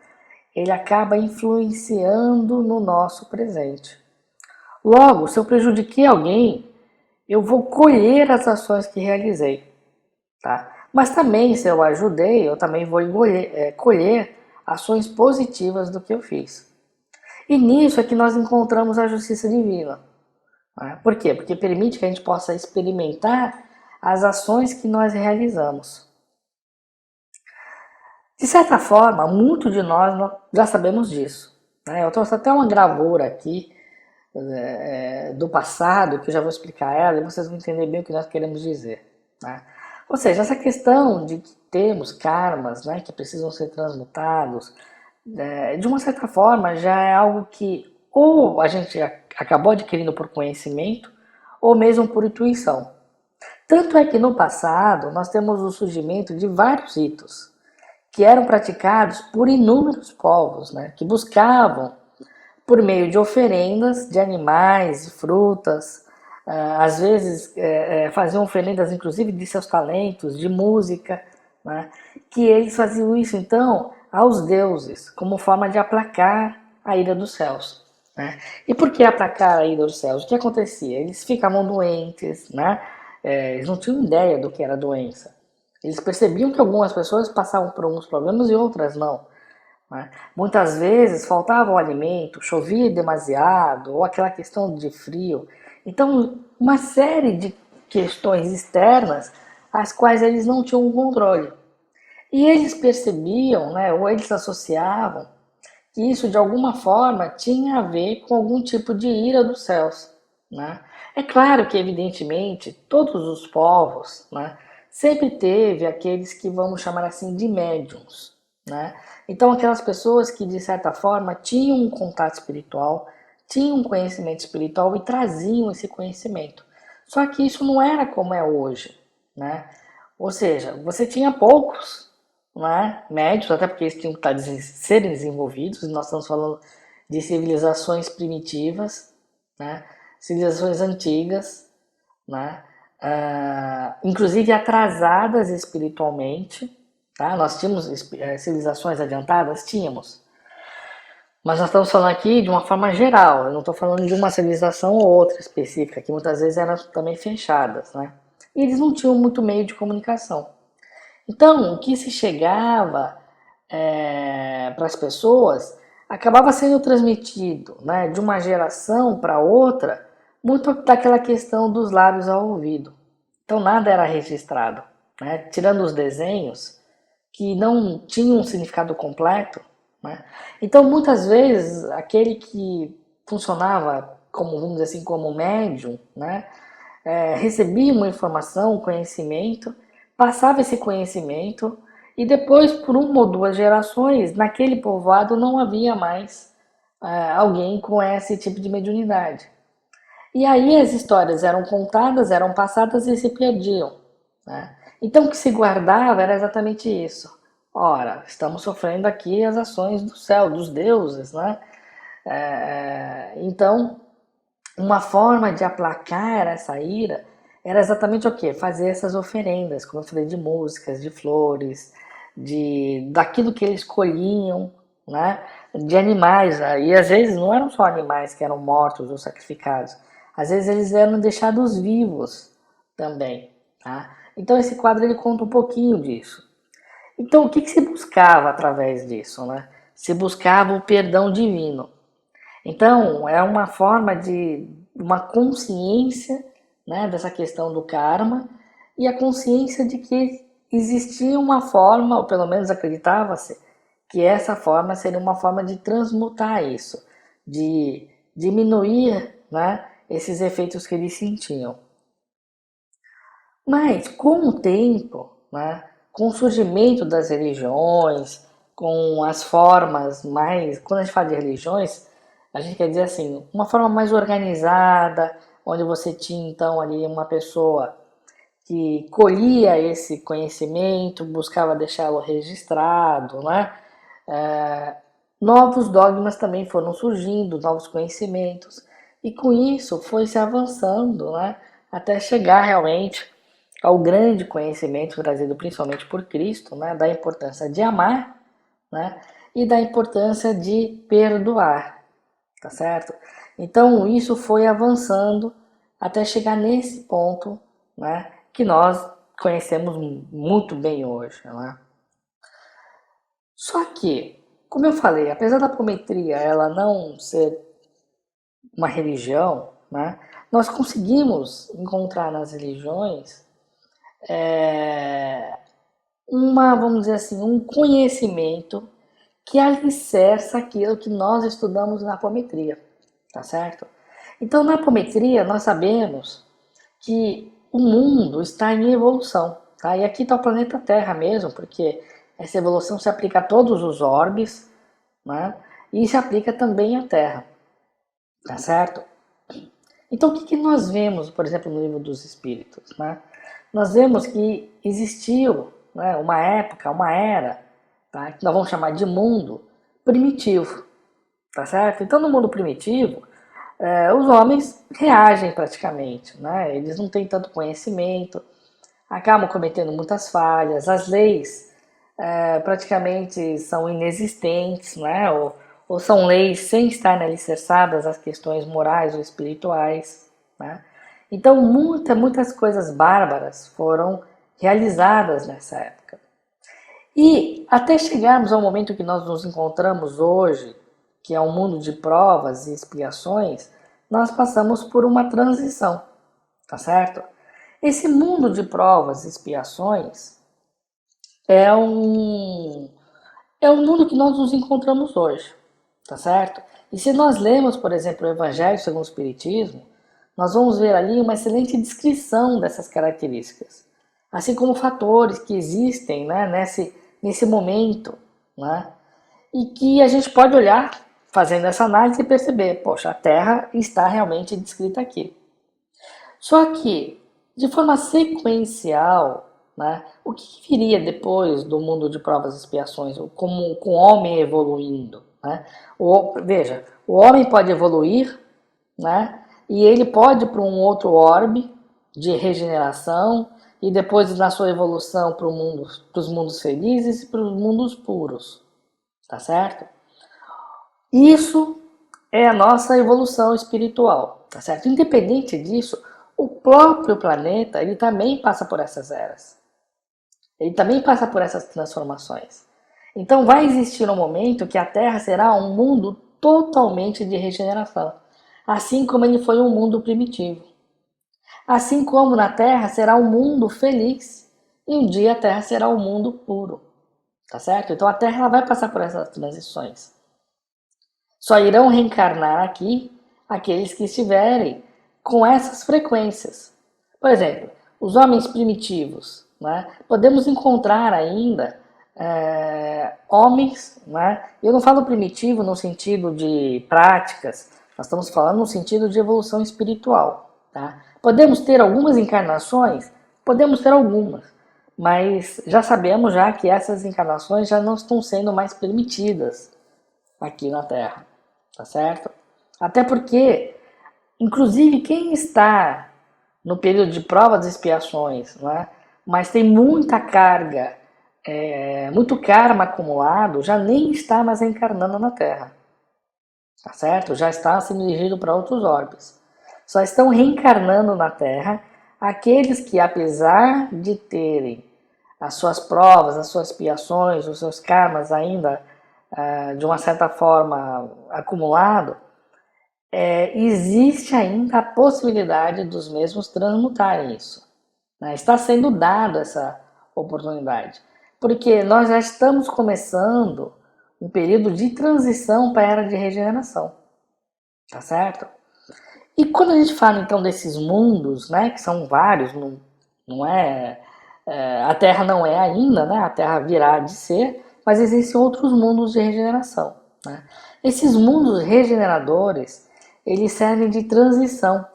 ele acaba influenciando no nosso presente. Logo, se eu prejudiquei alguém, eu vou colher as ações que realizei. Tá? Mas também, se eu ajudei, eu também vou colher ações positivas do que eu fiz. E nisso é que nós encontramos a justiça divina. Né? Por quê? Porque permite que a gente possa experimentar as ações que nós realizamos. De certa forma, muito de nós já sabemos disso. Né? Eu trouxe até uma gravura aqui do passado, que eu já vou explicar ela, e vocês vão entender bem o que nós queremos dizer. Né? Ou seja, essa questão de que temos karmas, né, que precisam ser transmutados, de uma certa forma já é algo que ou a gente acabou adquirindo por conhecimento, ou mesmo por intuição. Tanto é que no passado nós temos o surgimento de vários ritos que eram praticados por inúmeros povos, né, que buscavam, por meio de oferendas de animais, de frutas, às vezes faziam oferendas inclusive de seus talentos, de música, né, que eles faziam isso então aos deuses, como forma de aplacar a ira dos céus. Né? E por que aplacar a ira dos céus? O que acontecia? Eles ficavam doentes, né? Eles não tinham ideia do que era doença. Eles percebiam que algumas pessoas passavam por alguns problemas e outras não. Né? Muitas vezes faltava o alimento, chovia demasiado, ou aquela questão de frio. Então, uma série de questões externas às quais eles não tinham controle. E eles percebiam, né, ou eles associavam, que isso de alguma forma tinha a ver com algum tipo de ira dos céus. Né? É claro que, evidentemente, todos os povos, né, sempre teve aqueles que vamos chamar assim de médiums. Né? Então, aquelas pessoas que, de certa forma, tinham um contato espiritual, tinham um conhecimento espiritual e traziam esse conhecimento. Só que isso não era como é hoje. Né? Ou seja, você tinha poucos, né, médios, até porque eles tinham que serem desenvolvidos, nós estamos falando de civilizações primitivas, né, civilizações antigas, né, inclusive atrasadas espiritualmente. Tá? Nós tínhamos civilizações adiantadas? Tínhamos. Mas nós estamos falando aqui de uma forma geral, eu não estou falando de uma civilização ou outra específica, que muitas vezes eram também fechadas. Né? E eles não tinham muito meio de comunicação. Então, o que se chegava para as pessoas acabava sendo transmitido, né, de uma geração para outra, muito daquela questão dos lábios ao ouvido. Então, nada era registrado. Né, tirando os desenhos, que não tinham um significado completo. Né? Então, muitas vezes, aquele que funcionava como, vamos dizer assim, como médium, né, recebia uma informação, um conhecimento, passava esse conhecimento e depois, por uma ou duas gerações, naquele povoado não havia mais alguém com esse tipo de mediunidade. E aí as histórias eram contadas, eram passadas e se perdiam. Né? Então o que se guardava era exatamente isso. Ora, estamos sofrendo aqui as ações do céu, dos deuses, né? Então, uma forma de aplacar essa ira era exatamente o quê? Fazer essas oferendas, como eu falei, de músicas, de flores, daquilo que eles colhiam, né? De animais. E às vezes não eram só animais que eram mortos ou sacrificados, às vezes eles eram deixados vivos também. Tá? Então esse quadro ele conta um pouquinho disso. Então o que se buscava através disso? Né? Se buscava o perdão divino. Então, é uma forma de uma consciência, né, dessa questão do karma e a consciência de que existia uma forma, ou pelo menos acreditava-se, que essa forma seria uma forma de transmutar isso, de diminuir, né, esses efeitos que eles sentiam. Mas, com o tempo, né, com o surgimento das religiões, com as formas mais. Quando a gente fala de religiões, a gente quer dizer assim, uma forma mais organizada, onde você tinha então ali uma pessoa que colhia esse conhecimento, buscava deixá-lo registrado, né? Novos dogmas também foram surgindo, novos conhecimentos, e com isso foi se avançando, né? Até chegar realmente ao grande conhecimento trazido principalmente por Cristo, né? Da importância de amar, né? E da importância de perdoar, tá certo? Então isso foi avançando até chegar nesse ponto, né, que nós conhecemos muito bem hoje, né? Só que, como eu falei, apesar da apometria ela não ser uma religião, né, nós conseguimos encontrar nas religiões vamos dizer assim, um conhecimento que alicerça aquilo que nós estudamos na apometria, tá certo? Então, na apometria, nós sabemos que o mundo está em evolução, tá? E aqui está o planeta Terra mesmo, porque essa evolução se aplica a todos os orbes, né? E se aplica também à Terra, tá certo? Então, o que nós vemos, por exemplo, no livro dos Espíritos, né? nós vemos que existiu, né, uma época, uma era, tá, que nós vamos chamar de mundo primitivo, tá certo? Então, no mundo primitivo, os homens reagem praticamente, né? Eles não têm tanto conhecimento, acabam cometendo muitas falhas, as leis praticamente são inexistentes, né? Ou são leis sem estar alicerçadas às questões morais ou espirituais, né? Então, muitas coisas bárbaras foram realizadas nessa época. E até chegarmos ao momento que nós nos encontramos hoje, que é um mundo de provas e expiações, nós passamos por uma transição, tá certo? Esse mundo de provas e expiações é um mundo que nós nos encontramos hoje, tá certo? E se nós lemos, por exemplo, o Evangelho segundo o Espiritismo, nós vamos ver ali uma excelente descrição dessas características, assim como fatores que existem, né, nesse momento, né, e que a gente pode olhar fazendo essa análise e perceber, poxa, a Terra está realmente descrita aqui. Só que, de forma sequencial, né, o que viria depois do mundo de provas e expiações, como com o homem evoluindo? Né? Veja, o homem pode evoluir, né, e ele pode ir para um outro orbe de regeneração e depois na sua evolução para os mundos felizes e para os mundos puros, tá certo? Isso é a nossa evolução espiritual, tá certo? Independente disso, o próprio planeta, ele também passa por essas eras. Ele também passa por essas transformações. Então vai existir um momento que a Terra será um mundo totalmente de regeneração, assim como ele foi um mundo primitivo. Assim como na Terra será um mundo feliz e um dia a Terra será um mundo puro, tá certo? Então a Terra ela vai passar por essas transições. Só irão reencarnar aqui aqueles que estiverem com essas frequências. Por exemplo, os homens primitivos, né? Podemos encontrar ainda homens, né? Eu não falo primitivo no sentido de práticas, nós estamos falando no sentido de evolução espiritual. Tá? Podemos ter algumas encarnações? Podemos ter algumas, mas já sabemos já que essas encarnações já não estão sendo mais permitidas aqui na Terra, tá certo? Até porque, inclusive, quem está no período de provas e expiações, né, mas tem muita carga, muito karma acumulado, já nem está mais encarnando na Terra, tá certo? Já está se dirigindo para outros orbes. Só estão reencarnando na Terra aqueles que, apesar de terem as suas provas, as suas expiações, os seus karmas ainda de uma certa forma acumulado, existe ainda a possibilidade dos mesmos transmutarem isso. Né? Está sendo dada essa oportunidade, porque nós já estamos começando um período de transição para a era de regeneração, tá certo? E quando a gente fala então desses mundos, né, que são vários, não a Terra não é ainda, né, a Terra virá de ser, mas existem outros mundos de regeneração. Né? Esses mundos regeneradores, eles servem de transição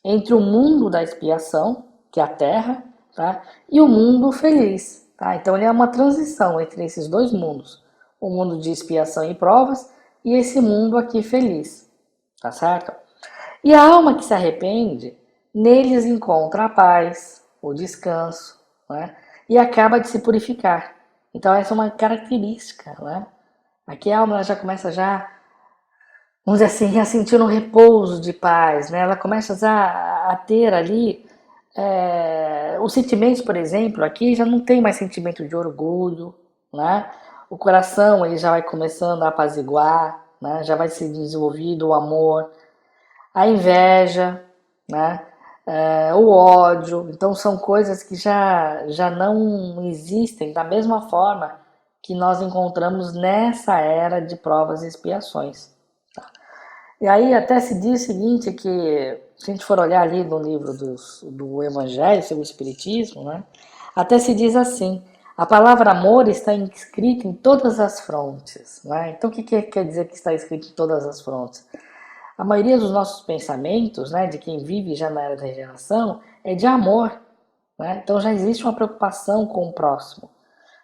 entre o mundo da expiação, que é a Terra, tá, e o mundo feliz. Tá? Então ele é uma transição entre esses dois mundos, o mundo de expiação e provas e esse mundo aqui feliz, tá certo? E a alma que se arrepende, neles encontra a paz, o descanso, né? E acaba de se purificar. Então essa é uma característica, né? Aqui a alma já começa vamos dizer assim, a sentir um repouso de paz, né? Ela começa a ter ali os sentimentos, por exemplo, aqui já não tem mais sentimento de orgulho, né? O coração ele já vai começando a apaziguar, né? Já vai se desenvolvendo o amor, a inveja, né? O ódio. Então são coisas que já não existem da mesma forma que nós encontramos nessa era de provas e expiações. Tá? E aí até se diz o seguinte, que se a gente for olhar ali no livro do Evangelho segundo o Espiritismo, né? Até se diz assim, a palavra amor está escrita em todas as frontes. Né? Então o que quer dizer que está escrito em todas as frontes? A maioria dos nossos pensamentos, né, de quem vive já na era da regeneração, é de amor. né? Então já existe uma preocupação com o próximo.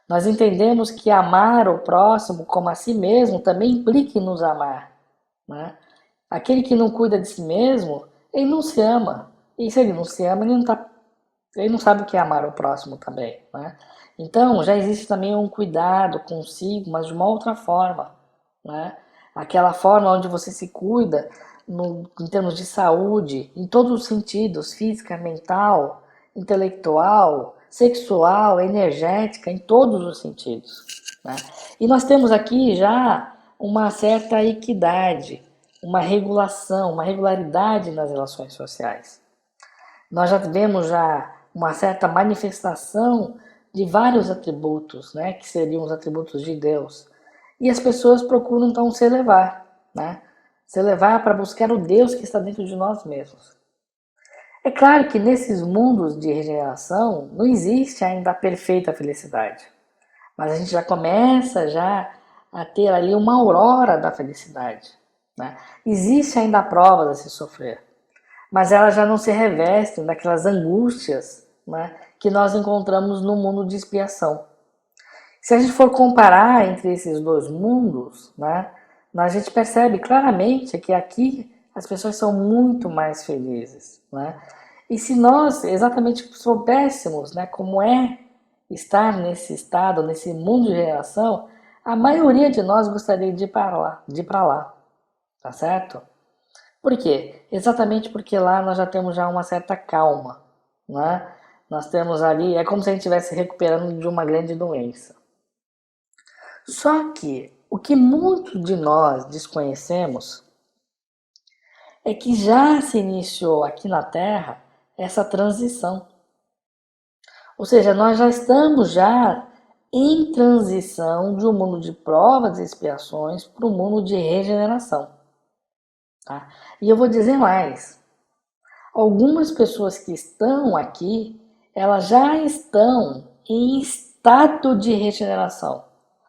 Nós entendemos que amar o próximo como a si mesmo também implica em nos amar, né? Aquele que não cuida de si mesmo, ele não se ama. E se ele não se ama, ele não sabe o que é amar o próximo também, né? Então, já existe também um cuidado consigo, mas de uma outra forma, né? Aquela forma onde você se cuida em termos de saúde, em todos os sentidos, física, mental, intelectual, sexual, energética, em todos os sentidos, né? E nós temos aqui já uma certa equidade, uma regulação, uma regularidade nas relações sociais. Nós já vemos já uma certa manifestação de vários atributos, né, que seriam os atributos de Deus. E as pessoas procuram então se elevar, né? Se elevar para buscar o Deus que está dentro de nós mesmos. É claro que nesses mundos de regeneração não existe ainda a perfeita felicidade, mas a gente já começa já a ter ali uma aurora da felicidade, né? Existe ainda provas a se sofrer, mas elas já não se revestem daquelas angústias, né, que nós encontramos no mundo de expiação. Se a gente for comparar entre esses dois mundos, né, a gente percebe claramente que aqui as pessoas são muito mais felizes, né? E se nós exatamente soubéssemos, né, como é estar nesse estado, nesse mundo de reação, a maioria de nós gostaria de ir para lá, tá certo? Por quê? Exatamente porque lá nós já temos já uma certa calma, né? Nós temos ali, é como se a gente estivesse recuperando de uma grande doença. Só que o que muitos de nós desconhecemos é que já se iniciou aqui na Terra essa transição. Ou seja, nós já estamos já em transição de um mundo de provas e expiações para um mundo de regeneração. Tá? E eu vou dizer mais. Algumas pessoas que estão aqui, elas já estão em estado de regeneração.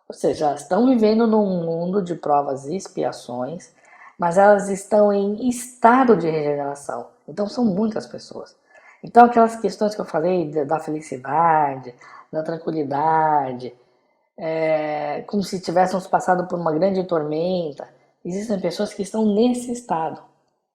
Ou seja, elas estão vivendo num mundo de provas e expiações, mas elas estão em estado de regeneração. Então são muitas pessoas. Então aquelas questões que eu falei da felicidade, da tranquilidade, como se tivéssemos passado por uma grande tormenta, existem pessoas que estão nesse estado,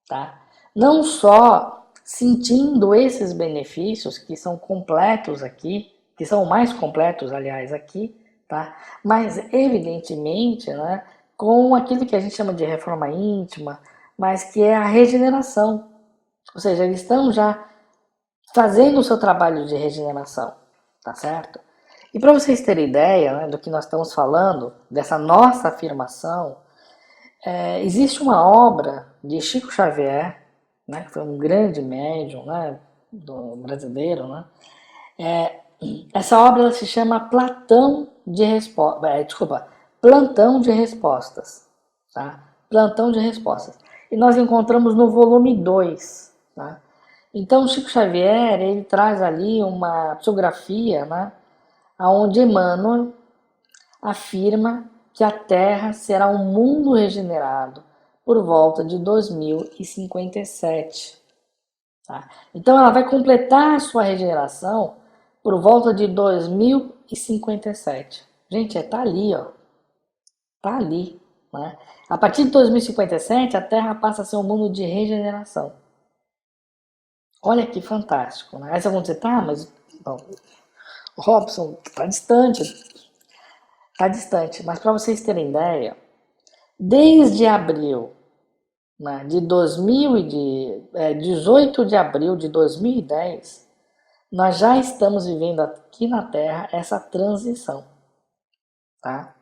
tá? Não só sentindo esses benefícios que são completos aqui, que são mais completos, aliás, aqui, tá? Mas evidentemente, né, com aquilo que a gente chama de reforma íntima, mas que é a regeneração. Ou seja, eles estão já fazendo o seu trabalho de regeneração, tá certo? E para vocês terem ideia, né, do que nós estamos falando, dessa nossa afirmação, existe uma obra de Chico Xavier, né, que foi um grande médium, né, brasileiro, né? Essa obra ela se chama Plantão de Respostas, tá? Plantão de Respostas. E nós encontramos no volume 2, tá? Então Chico Xavier, ele traz ali uma psicografia, né, onde Emmanuel afirma que a Terra será um mundo regenerado por volta de 2057. Tá? Então ela vai completar a sua regeneração por volta de 2057. Gente, tá ali, ó. Tá ali. Né? A partir de 2057, a Terra passa a ser um mundo de regeneração. Olha que fantástico. Né? Aí vocês vão dizer, tá, mas bom, o Robson está distante. Está distante. Mas para vocês terem ideia, desde abril, né, de 18 de abril de 2010, nós já estamos vivendo aqui na Terra essa transição, tá?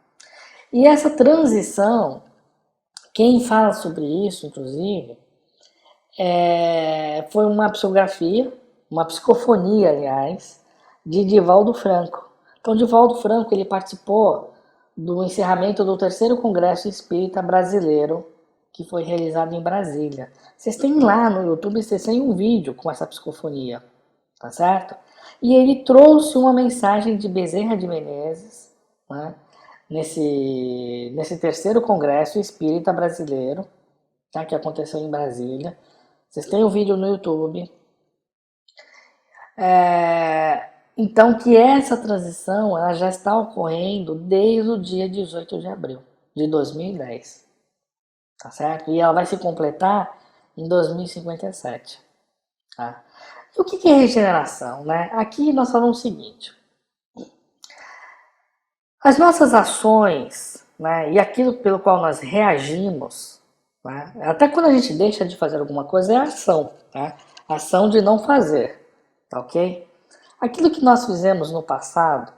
E essa transição, quem fala sobre isso, inclusive, foi uma psicografia, uma psicofonia, aliás, de Divaldo Franco. Então, Divaldo Franco ele participou do encerramento do terceiro Congresso Espírita Brasileiro, que foi realizado em Brasília. Vocês têm lá no YouTube, vocês têm um vídeo com essa psicofonia, tá certo? E ele trouxe uma mensagem de Bezerra de Menezes, né, nesse terceiro Congresso Espírita Brasileiro, tá, que aconteceu em Brasília. Vocês têm o vídeo no YouTube. Então, que essa transição ela já está ocorrendo desde o dia 18 de abril de 2010, tá certo? E ela vai se completar em 2057, tá? E o que é regeneração, né? Aqui nós falamos o seguinte: as nossas ações, né, e aquilo pelo qual nós reagimos, né, até quando a gente deixa de fazer alguma coisa, é ação, tá? Ação de não fazer, tá ok? Aquilo que nós fizemos no passado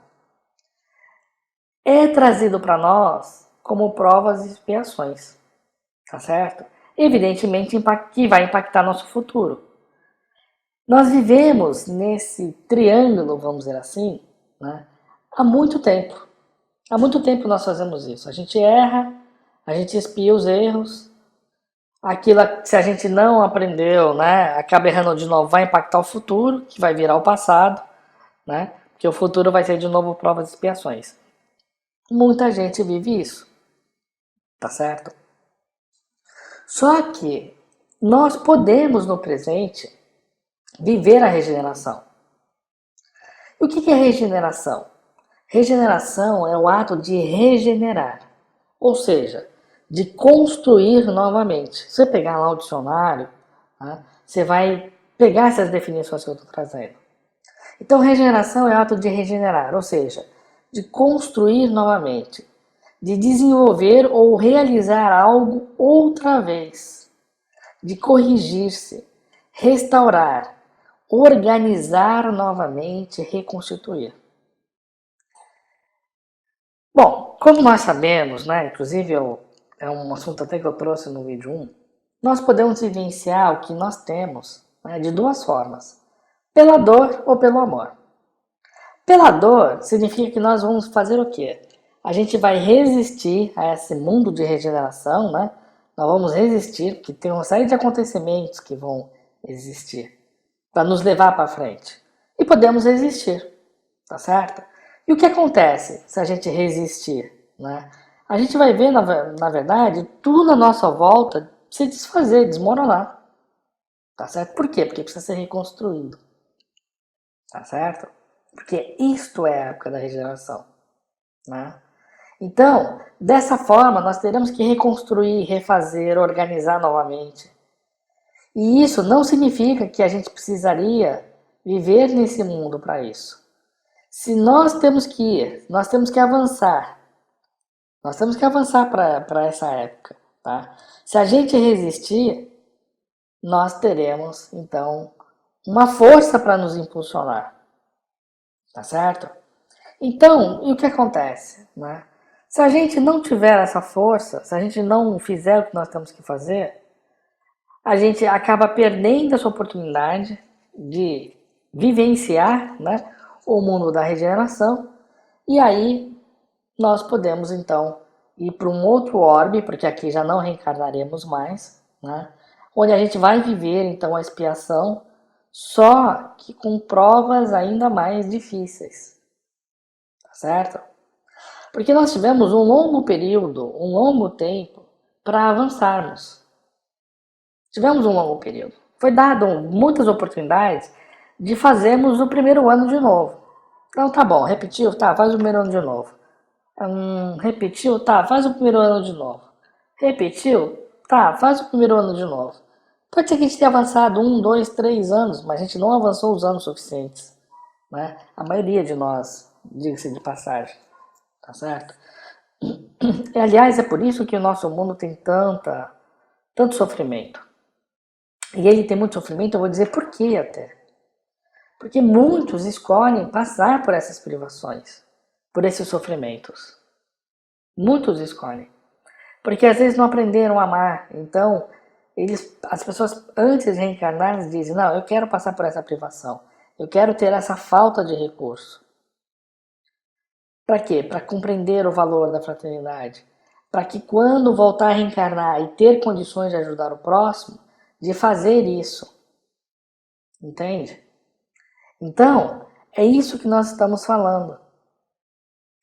é trazido para nós como provas e expiações, tá certo? Evidentemente que vai impactar nosso futuro. Nós vivemos nesse triângulo, vamos dizer assim, né, há muito tempo. Há muito tempo nós fazemos isso. A gente erra, a gente expia os erros, aquilo se a gente não aprendeu, né, acaba errando de novo, vai impactar o futuro, que vai virar o passado, né, porque o futuro vai ser de novo provas e expiações. Muita gente vive isso, tá certo? Só que nós podemos no presente viver a regeneração. E o que é regeneração? Regeneração é o ato de regenerar, ou seja, de construir novamente. Se você pegar lá o dicionário, né, você vai pegar essas definições que eu estou trazendo. Então, regeneração é o ato de regenerar, ou seja, de construir novamente, de desenvolver ou realizar algo outra vez, de corrigir-se, restaurar, organizar novamente, reconstituir. Bom, como nós sabemos, né, inclusive é um assunto até que eu trouxe no vídeo 1, nós podemos vivenciar o que nós temos, né, de duas formas, pela dor ou pelo amor. Pela dor significa que nós vamos fazer o quê? A gente vai resistir a esse mundo de regeneração, né? Nós vamos resistir, porque tem uma série de acontecimentos que vão existir para nos levar para frente. E podemos resistir, tá certo? E o que acontece se a gente resistir, né? A gente vai ver, na verdade, tudo à nossa volta se desfazer, desmoronar, tá certo? Por quê? Porque precisa ser reconstruído, tá certo? Porque isto é a época da regeneração, né? Então, dessa forma, nós teremos que reconstruir, refazer, organizar novamente. E isso não significa que a gente precisaria viver nesse mundo para isso. Se nós temos que ir, nós temos que avançar. Nós temos que avançar para essa época, tá? Se a gente resistir, nós teremos, então, uma força para nos impulsionar, tá certo? Então, e o que acontece, né? Se a gente não tiver essa força, se a gente não fizer o que nós temos que fazer, a gente acaba perdendo essa oportunidade de vivenciar, né, o mundo da regeneração, e aí nós podemos então ir para um outro orbe, porque aqui já não reencarnaremos mais, né, onde a gente vai viver então a expiação, só que com provas ainda mais difíceis, tá certo? Porque nós tivemos um longo período, um longo tempo para avançarmos. Tivemos um longo período. Foi dado muitas oportunidades de fazermos o primeiro ano de novo. Então tá bom, repetiu? Tá, faz o primeiro ano de novo. Repetiu? Tá, faz o primeiro ano de novo. Repetiu? Tá, faz o primeiro ano de novo. Pode ser que a gente tenha avançado 1, 2, 3 anos, mas a gente não avançou os anos suficientes, né? A maioria de nós, diga-se de passagem, tá certo? E, aliás, é por isso que o nosso mundo tem tanto sofrimento. E ele tem muito sofrimento, eu vou dizer por quê até. Porque muitos escolhem passar por essas privações, por esses sofrimentos. Muitos escolhem. Porque às vezes não aprenderam a amar. Então, as pessoas antes de reencarnar dizem, não, eu quero passar por essa privação. Eu quero ter essa falta de recurso. Para quê? Para compreender o valor da fraternidade. Para que quando voltar a reencarnar e ter condições de ajudar o próximo, de fazer isso. Entende? Então, é isso que nós estamos falando.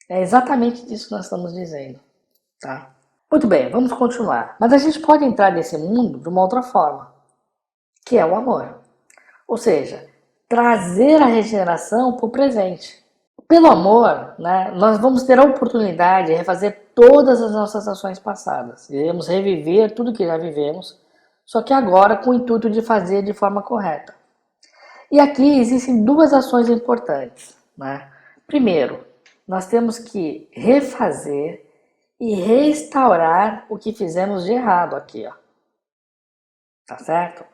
É exatamente disso que nós estamos dizendo, tá? Muito bem, vamos continuar. Mas a gente pode entrar nesse mundo de uma outra forma, que é o amor. Ou seja, trazer a regeneração para o presente. Pelo amor, né, nós vamos ter a oportunidade de refazer todas as nossas ações passadas. Iremos reviver tudo que já vivemos, só que agora com o intuito de fazer de forma correta. E aqui existem duas ações importantes, né? Primeiro, nós temos que refazer e restaurar o que fizemos de errado aqui, ó. Tá certo?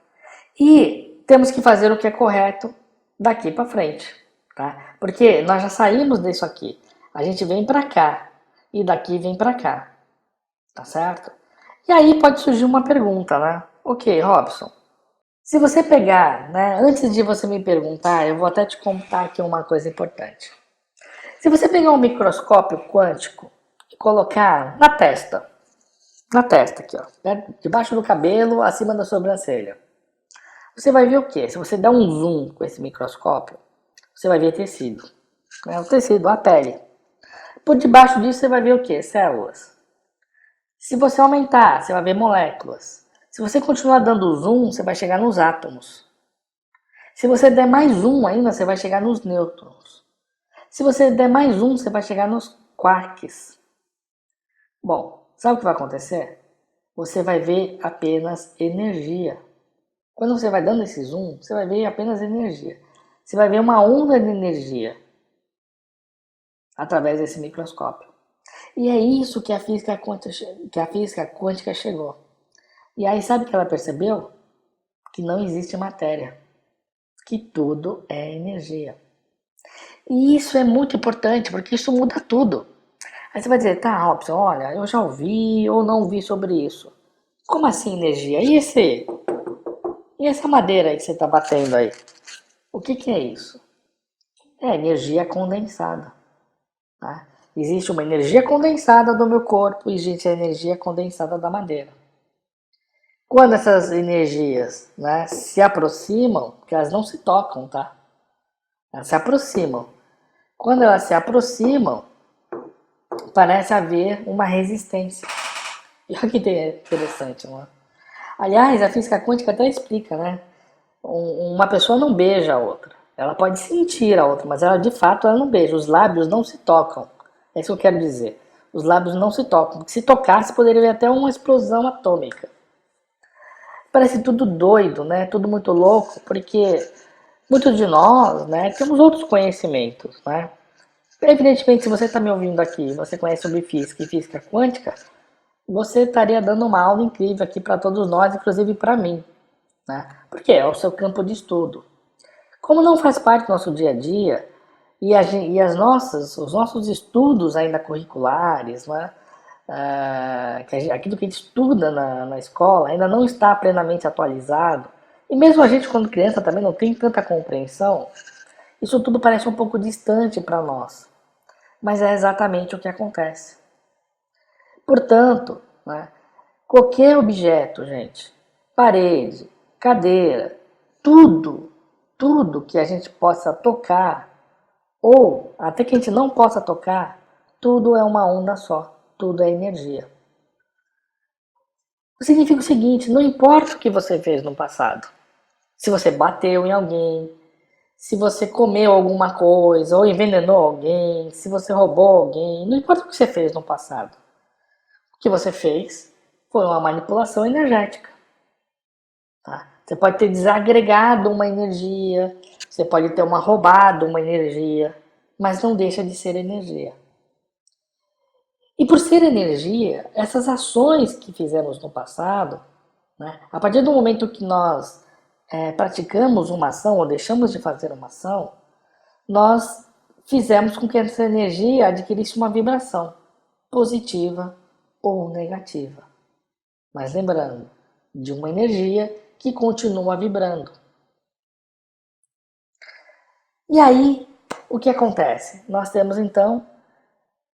E temos que fazer o que é correto daqui para frente, tá? Porque nós já saímos disso aqui. A gente vem para cá e daqui vem para cá, tá certo? E aí pode surgir uma pergunta, né? Ok, Robson, se você pegar, né, antes de você me perguntar, eu vou até te contar aqui uma coisa importante. Se você pegar um microscópio quântico e colocar na testa aqui, ó, debaixo do cabelo, acima da sobrancelha, você vai ver o quê? Se você der um zoom com esse microscópio, você vai ver tecido. O tecido, a pele. Por debaixo disso você vai ver o quê? Células. Se você aumentar, você vai ver moléculas. Se você continuar dando zoom, você vai chegar nos átomos. Se você der mais zoom ainda, você vai chegar nos nêutrons. Se você der mais zoom, você vai chegar nos quarks. Bom, sabe o que vai acontecer? Você vai ver apenas energia. Quando você vai dando esse zoom, você vai ver apenas energia. Você vai ver uma onda de energia através desse microscópio. E é isso que a física quântica chegou. E aí sabe o que ela percebeu? Que não existe matéria, que tudo é energia. E isso é muito importante, porque isso muda tudo. Aí você vai dizer, tá, Robson, olha, eu já ouvi ou não ouvi sobre isso. Como assim energia? E essa madeira aí que você está batendo aí? O que é isso? É energia condensada. Tá? Existe uma energia condensada do meu corpo e existe a energia condensada da madeira. Quando essas energias, né, se aproximam, porque elas não se tocam, tá? Elas se aproximam. Quando elas se aproximam, parece haver uma resistência. E olha que interessante, não é? Aliás, a física quântica até explica, né? Uma pessoa não beija a outra. Ela pode sentir a outra, mas ela de fato ela não beija. Os lábios não se tocam. É isso que eu quero dizer. Os lábios não se tocam. Porque se tocasse, poderia haver até uma explosão atômica. Parece tudo doido, né? Tudo muito louco, porque muitos de nós, né, temos outros conhecimentos, né? Evidentemente, se você está me ouvindo aqui, você conhece sobre física e física quântica, você estaria dando uma aula incrível aqui para todos nós, inclusive para mim, né? Porque é o seu campo de estudo. Como não faz parte do nosso dia a dia, os nossos estudos ainda curriculares, né? Aquilo que a gente estuda na escola ainda não está plenamente atualizado, e mesmo a gente quando criança também não tem tanta compreensão, isso tudo parece um pouco distante para nós, mas é exatamente o que acontece. Portanto, né, qualquer objeto, gente, parede, cadeira, tudo que a gente possa tocar, ou até que a gente não possa tocar, tudo é uma onda só, tudo é energia. Significa o seguinte, não importa o que você fez no passado, se você bateu em alguém, se você comeu alguma coisa, ou envenenou alguém, se você roubou alguém, não importa o que você fez no passado. O que você fez foi uma manipulação energética. Tá? Você pode ter desagregado uma energia, você pode ter roubado uma energia, mas não deixa de ser energia. E por ser energia, essas ações que fizemos no passado, né, a partir do momento que nós praticamos uma ação ou deixamos de fazer uma ação, nós fizemos com que essa energia adquirisse uma vibração positiva ou negativa. Mas lembrando, de uma energia que continua vibrando. E aí, o que acontece? Nós temos então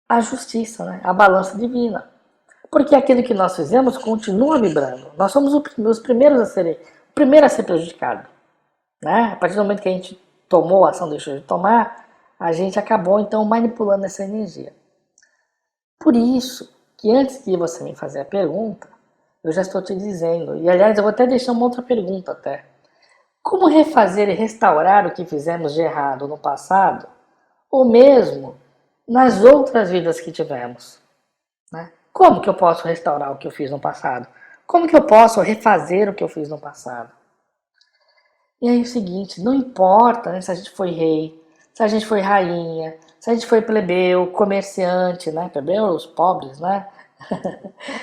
a justiça, né? A balança divina. Porque aquilo que nós fizemos continua vibrando. Nós somos os primeiros o primeiro a ser prejudicado. Né? A partir do momento que a gente tomou a ação, deixou de tomar, a gente acabou então manipulando essa energia. Por isso que antes de você me fazer a pergunta, eu já estou te dizendo, e aliás eu vou até deixar uma outra pergunta até. Como refazer e restaurar o que fizemos de errado no passado, ou mesmo nas outras vidas que tivemos? Né? Como que eu posso restaurar o que eu fiz no passado? Como que eu posso refazer o que eu fiz no passado? E aí é o seguinte, não importa, né, se a gente foi rei, se a gente foi rainha, se a gente foi plebeu, comerciante, né? Plebeus, pobres, né?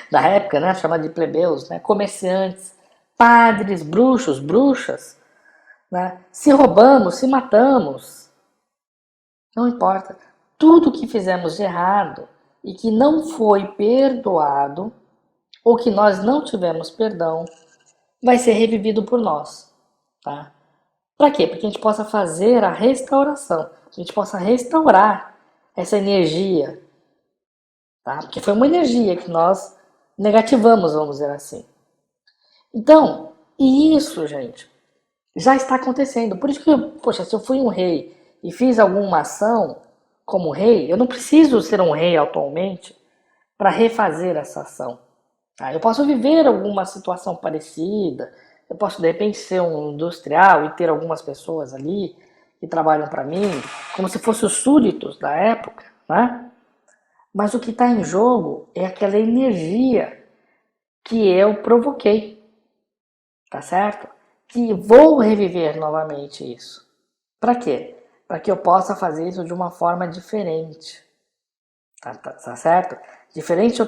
Da época, né? Chamado de plebeus, né? Comerciantes, padres, bruxos, bruxas, né? Se roubamos, se matamos, não importa. Tudo que fizemos de errado e que não foi perdoado, ou que nós não tivemos perdão, vai ser revivido por nós, tá? Para quê? Para que a gente possa fazer a restauração, que a gente possa restaurar essa energia, tá? Porque foi uma energia que nós negativamos, vamos dizer assim. Então, e isso, gente, já está acontecendo. Por isso que, poxa, se eu fui um rei e fiz alguma ação como rei, eu não preciso ser um rei atualmente para refazer essa ação. Tá? Eu posso viver alguma situação parecida, eu posso de repente ser um industrial e ter algumas pessoas ali que trabalham para mim, como se fossem os súditos da época, né? Mas o que está em jogo é aquela energia que eu provoquei, tá certo? Que vou reviver novamente isso. Para quê? Para que eu possa fazer isso de uma forma diferente, tá certo? Diferente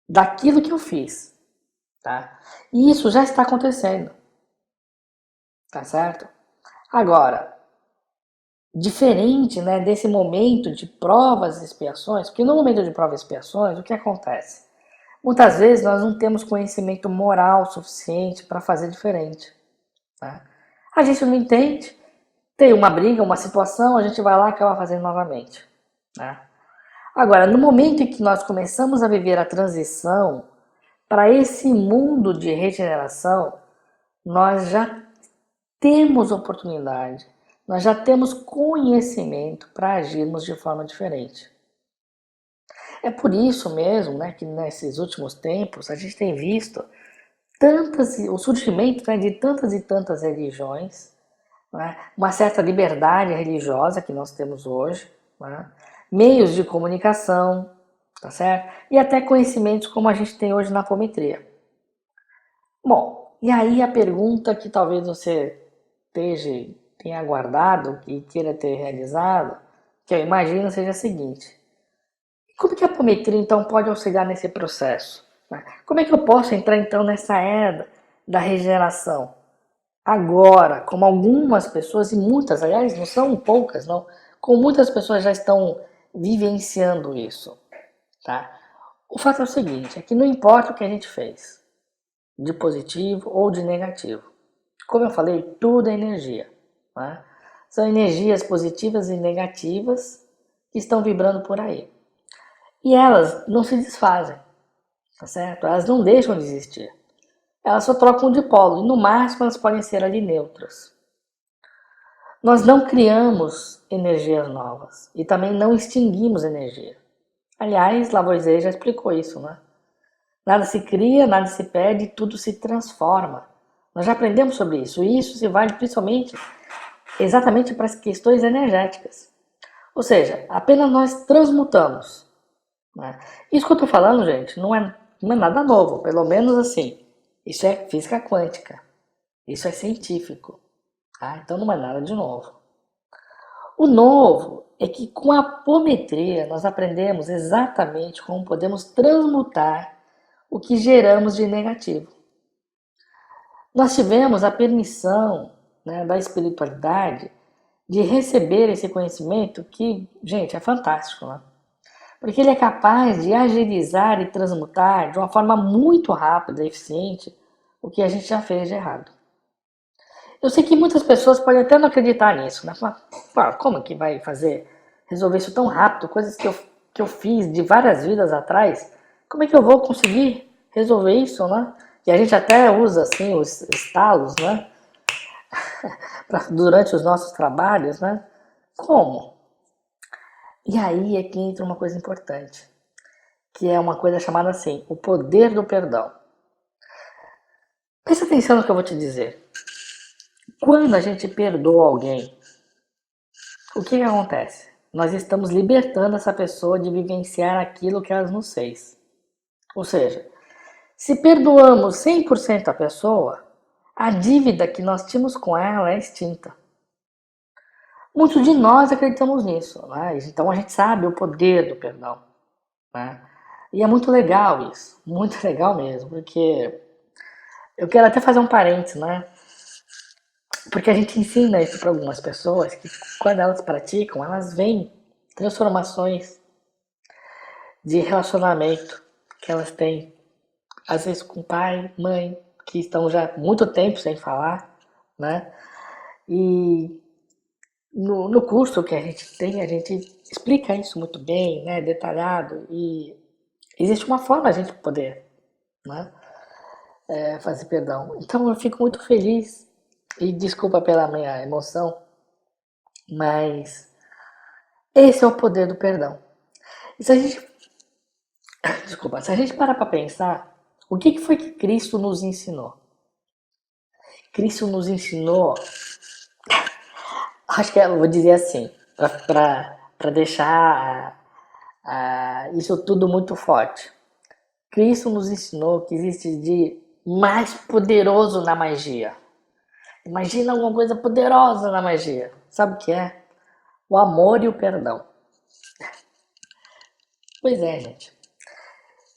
daquilo que eu fiz, tá? E isso já está acontecendo, tá certo? Agora, diferente, né, desse momento de provas e expiações, porque no momento de provas e expiações, o que acontece? Muitas vezes nós não temos conhecimento moral suficiente para fazer diferente. Tá? A gente não entende, tem uma briga, uma situação, a gente vai lá e acaba fazendo novamente. Né? Agora, no momento em que nós começamos a viver a transição para esse mundo de regeneração, nós já temos oportunidade, nós já temos conhecimento para agirmos de forma diferente. É por isso mesmo, né, que nesses últimos tempos a gente tem visto o surgimento, né, de tantas e tantas religiões, né, uma certa liberdade religiosa que nós temos hoje, né, meios de comunicação, tá certo? E até conhecimentos como a gente tem hoje na apometria. Bom, e aí a pergunta que talvez você tenha aguardado e queira ter realizado, que eu imagino seja a seguinte: como que a apometria então pode auxiliar nesse processo? Né? Como é que eu posso entrar então nessa era da regeneração? Agora, como algumas pessoas, e muitas, aliás, não são poucas, não, como muitas pessoas já estão vivenciando isso, tá? O fato é o seguinte, é que não importa o que a gente fez, de positivo ou de negativo. Como eu falei, tudo é energia, né? São energias positivas e negativas que estão vibrando por aí. E elas não se desfazem, tá certo? Elas não deixam de existir. Elas só trocam de polo e no máximo elas podem ser ali neutras. Nós não criamos energias novas e também não extinguimos energia. Aliás, Lavoisier já explicou isso, né? Nada se cria, nada se perde, tudo se transforma. Nós já aprendemos sobre isso e isso se vale principalmente exatamente para as questões energéticas. Ou seja, apenas nós transmutamos. Né? Isso que eu estou falando, gente, não é nada novo, pelo menos assim. Isso é física quântica, isso é científico, tá? Então não é nada de novo. O novo é que com a apometria nós aprendemos exatamente como podemos transmutar o que geramos de negativo. Nós tivemos a permissão, né, da espiritualidade de receber esse conhecimento que, gente, é fantástico, né? Porque ele é capaz de agilizar e transmutar de uma forma muito rápida e eficiente o que a gente já fez de errado. Eu sei que muitas pessoas podem até não acreditar nisso, né? Falar, como que vai resolver isso tão rápido? Coisas que eu fiz de várias vidas atrás, como é que eu vou conseguir resolver isso, né? E a gente até usa, assim, os estalos, né? Durante os nossos trabalhos, né? Como? E aí é que entra uma coisa importante, que é uma coisa chamada assim, o poder do perdão. Presta atenção no que eu vou te dizer. Quando a gente perdoa alguém, o que acontece? Nós estamos libertando essa pessoa de vivenciar aquilo que ela nos fez. Ou seja, se perdoamos 100% a pessoa, a dívida que nós tínhamos com ela é extinta. Muitos de nós acreditamos nisso, né? Então a gente sabe o poder do perdão, né? E é muito legal isso, muito legal mesmo, porque eu quero até fazer um parênteses, né? Porque a gente ensina isso para algumas pessoas que quando elas praticam, elas veem transformações de relacionamento que elas têm, às vezes com pai, mãe, que estão já muito tempo sem falar, né? E no curso que a gente tem, a gente explica isso muito bem, né? Detalhado, e existe uma forma a gente poder, né? Fazer perdão. Então eu fico muito feliz e desculpa pela minha emoção, mas esse é o poder do perdão. E se a gente, desculpa, se a gente parar para pensar, o que foi que Cristo nos ensinou? Cristo nos ensinou, acho que eu vou dizer assim, para deixar isso tudo muito forte. Cristo nos ensinou que existe de mais poderoso na magia. Imagina alguma coisa poderosa na magia. Sabe o que é? O amor e o perdão. Pois é, gente.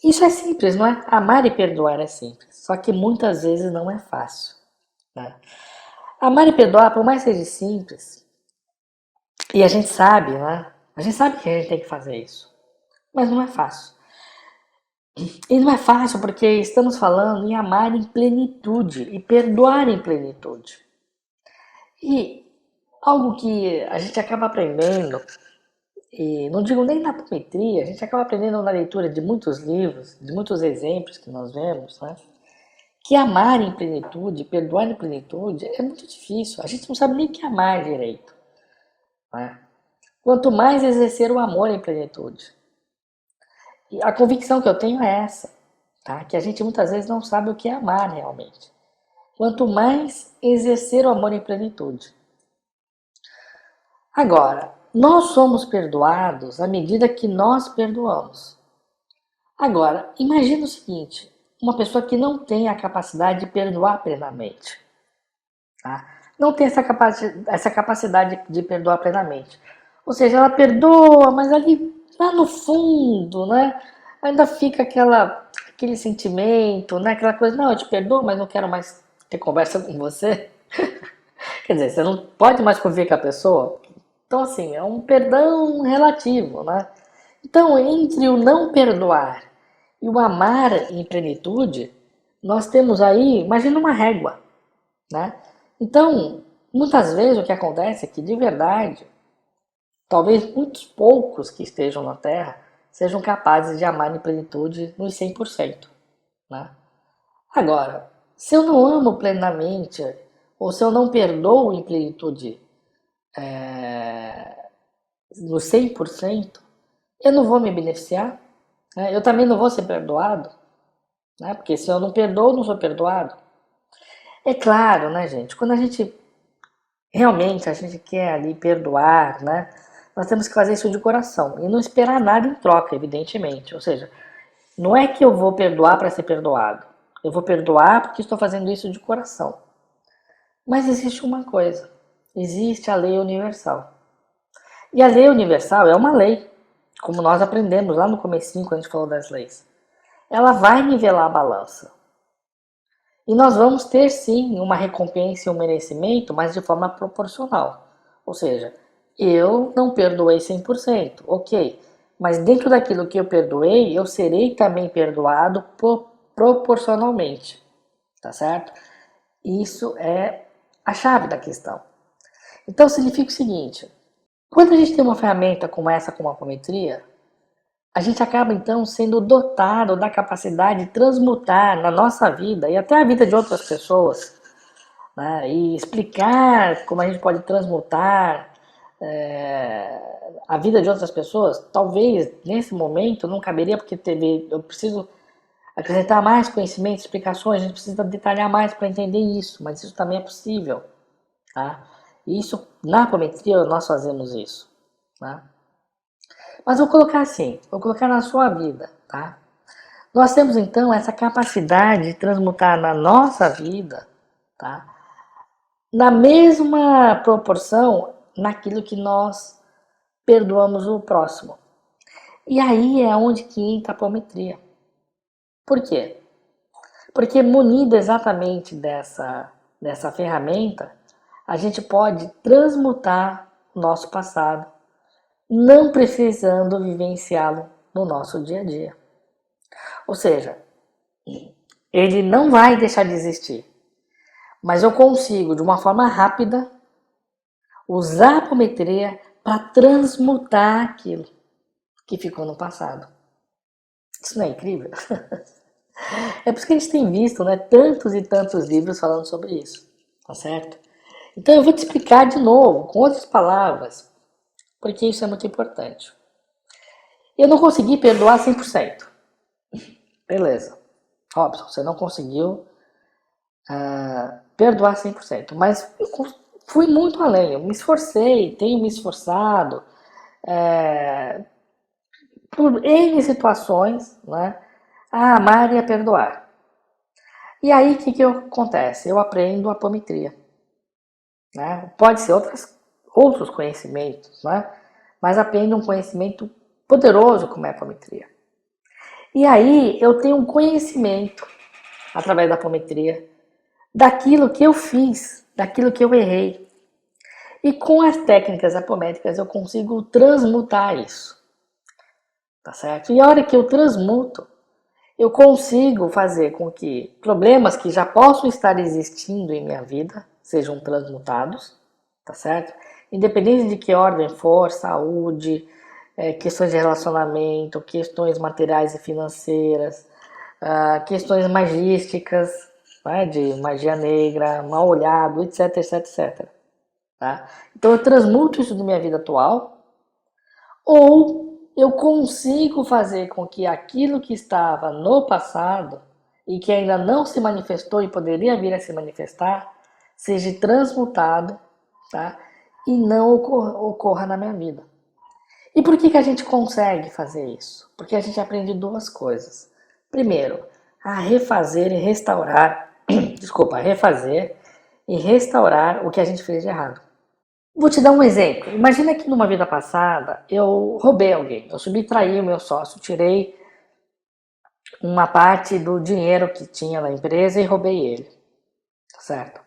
Isso é simples, não é? Amar e perdoar é simples. Só que muitas vezes não é fácil, né? Amar e perdoar, por mais que seja simples, e a gente sabe, né? A gente sabe que a gente tem que fazer isso. Mas não é fácil. E não é fácil porque estamos falando em amar em plenitude e perdoar em plenitude. E algo que a gente acaba aprendendo, e não digo nem na apometria, a gente acaba aprendendo na leitura de muitos livros, de muitos exemplos que nós vemos, né? Que amar em plenitude, perdoar em plenitude é muito difícil. A gente não sabe nem o que amar direito, né? Quanto mais exercer o amor em plenitude. E a convicção que eu tenho é essa, tá? Que a gente muitas vezes não sabe o que é amar realmente. Quanto mais exercer o amor em plenitude. Agora, nós somos perdoados à medida que nós perdoamos. Agora, imagina o seguinte, uma pessoa que não tem a capacidade de perdoar plenamente. Tá? Não tem essa capacidade de perdoar plenamente. Ou seja, ela perdoa, mas ali lá no fundo, né? Ainda fica aquele sentimento, né? Aquela coisa, não, eu te perdoo, mas não quero mais ter conversa com você. Quer dizer, você não pode mais conviver com a pessoa. Então, assim, é um perdão relativo, né? Então, entre o não perdoar e o amar em plenitude, nós temos aí, imagina uma régua, né? Então, muitas vezes o que acontece é que, de verdade, talvez muitos poucos que estejam na Terra sejam capazes de amar em plenitude nos 100%, né? Agora, se eu não amo plenamente, ou se eu não perdoo em plenitude no 100%, eu não vou me beneficiar, né? Eu também não vou ser perdoado, né? Porque se eu não perdoo, eu não sou perdoado. É claro, né, gente? Quando a gente realmente a gente quer ali perdoar, né? Nós temos que fazer isso de coração e não esperar nada em troca, evidentemente. Ou seja, não é que eu vou perdoar para ser perdoado. Eu vou perdoar porque estou fazendo isso de coração. Mas existe uma coisa. Existe a lei universal. E a lei universal é uma lei, como nós aprendemos lá no comecinho quando a gente falou das leis. Ela vai nivelar a balança. E nós vamos ter sim uma recompensa e um merecimento, mas de forma proporcional. Ou seja, eu não perdoei 100%, ok. Mas dentro daquilo que eu perdoei, eu serei também perdoado proporcionalmente. Tá certo? Isso é a chave da questão. Então significa o seguinte: quando a gente tem uma ferramenta como essa, como a apometria, a gente acaba então sendo dotado da capacidade de transmutar na nossa vida e até a vida de outras pessoas, né? E explicar como a gente pode transmutar a vida de outras pessoas. Talvez nesse momento não caberia, porque eu preciso acrescentar mais conhecimento, explicações, a gente precisa detalhar mais para entender isso, mas isso também é possível, tá? Isso, na apometria, nós fazemos isso, tá? Mas vou colocar assim, vou colocar na sua vida, tá? Nós temos então essa capacidade de transmutar na nossa vida, tá? Na mesma proporção naquilo que nós perdoamos o próximo. E aí é onde que entra a apometria. Por quê? Porque munido exatamente dessa ferramenta, a gente pode transmutar o nosso passado, não precisando vivenciá-lo no nosso dia a dia. Ou seja, ele não vai deixar de existir, mas eu consigo, de uma forma rápida, usar a apometria para transmutar aquilo que ficou no passado. Isso não é incrível? É por isso que a gente tem visto, né, tantos e tantos livros falando sobre isso, tá certo? Então eu vou te explicar de novo, com outras palavras, porque isso é muito importante. Eu não consegui perdoar 100%. Beleza. Robson, você não conseguiu perdoar 100%, mas eu fui muito além, eu me esforcei, tenho me esforçado, por N situações, né, a amar e a perdoar. E aí o que acontece? Eu aprendo a apometria. Né? Pode ser outros conhecimentos, né? Mas aprendo um conhecimento poderoso como é a apometria. E aí eu tenho um conhecimento, através da apometria, daquilo que eu fiz, daquilo que eu errei. E com as técnicas apométricas eu consigo transmutar isso. Tá certo? E a hora que eu transmuto, eu consigo fazer com que problemas que já possam estar existindo em minha vida sejam transmutados, tá certo? Independente de que ordem for, saúde, questões de relacionamento, questões materiais e financeiras, questões magísticas, né, de magia negra, mal olhado, etc, etc, etc. Tá? Então eu transmuto isso da minha vida atual, ou eu consigo fazer com que aquilo que estava no passado e que ainda não se manifestou e poderia vir a se manifestar, seja transmutado, tá? E não ocorra na minha vida. E por que a gente consegue fazer isso? Porque a gente aprende duas coisas. Primeiro, a refazer e restaurar, desculpa, refazer e restaurar o que a gente fez de errado. Vou te dar um exemplo. Imagina que numa vida passada eu roubei alguém, eu subtraí o meu sócio, tirei uma parte do dinheiro que tinha na empresa e roubei ele, certo?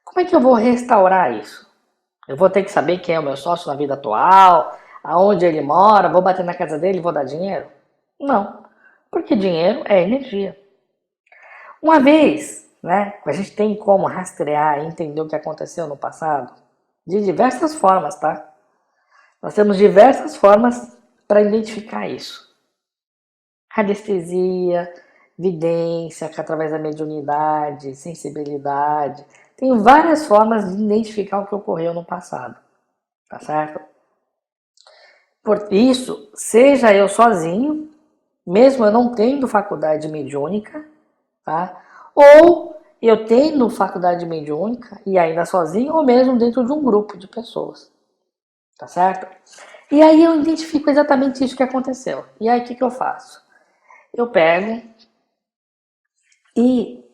Como é que eu vou restaurar isso? Eu vou ter que saber quem é o meu sócio na vida atual, aonde ele mora, vou bater na casa dele e vou dar dinheiro? Não, porque dinheiro é energia. Uma vez, né, a gente tem como rastrear e entender o que aconteceu no passado de diversas formas, tá? Nós temos diversas formas para identificar isso. Radiestesia, vidência, que através da mediunidade, sensibilidade. Tem várias formas de identificar o que ocorreu no passado, tá certo? Por isso, seja eu sozinho, mesmo eu não tendo faculdade mediúnica, tá? Ou eu tendo faculdade mediúnica e ainda sozinho, ou mesmo dentro de um grupo de pessoas, tá certo? E aí eu identifico exatamente isso que aconteceu. E aí o que eu faço? Eu pego e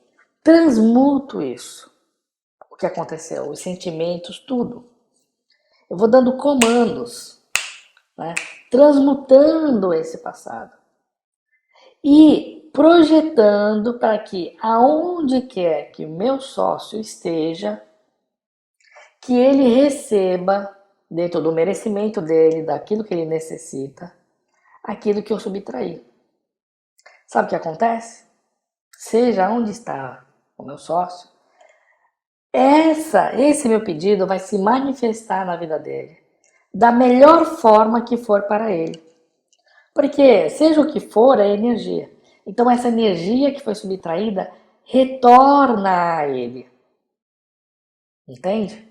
transmuto isso, o que aconteceu, os sentimentos, tudo. Eu vou dando comandos, né? Transmutando esse passado e projetando para que aonde quer que o meu sócio esteja, que ele receba, dentro do merecimento dele, daquilo que ele necessita, aquilo que eu subtraí. Sabe o que acontece? Seja onde está o meu sócio, esse meu pedido vai se manifestar na vida dele da melhor forma que for para ele. Porque, seja o que for, é energia. Então, essa energia que foi subtraída retorna a ele. Entende?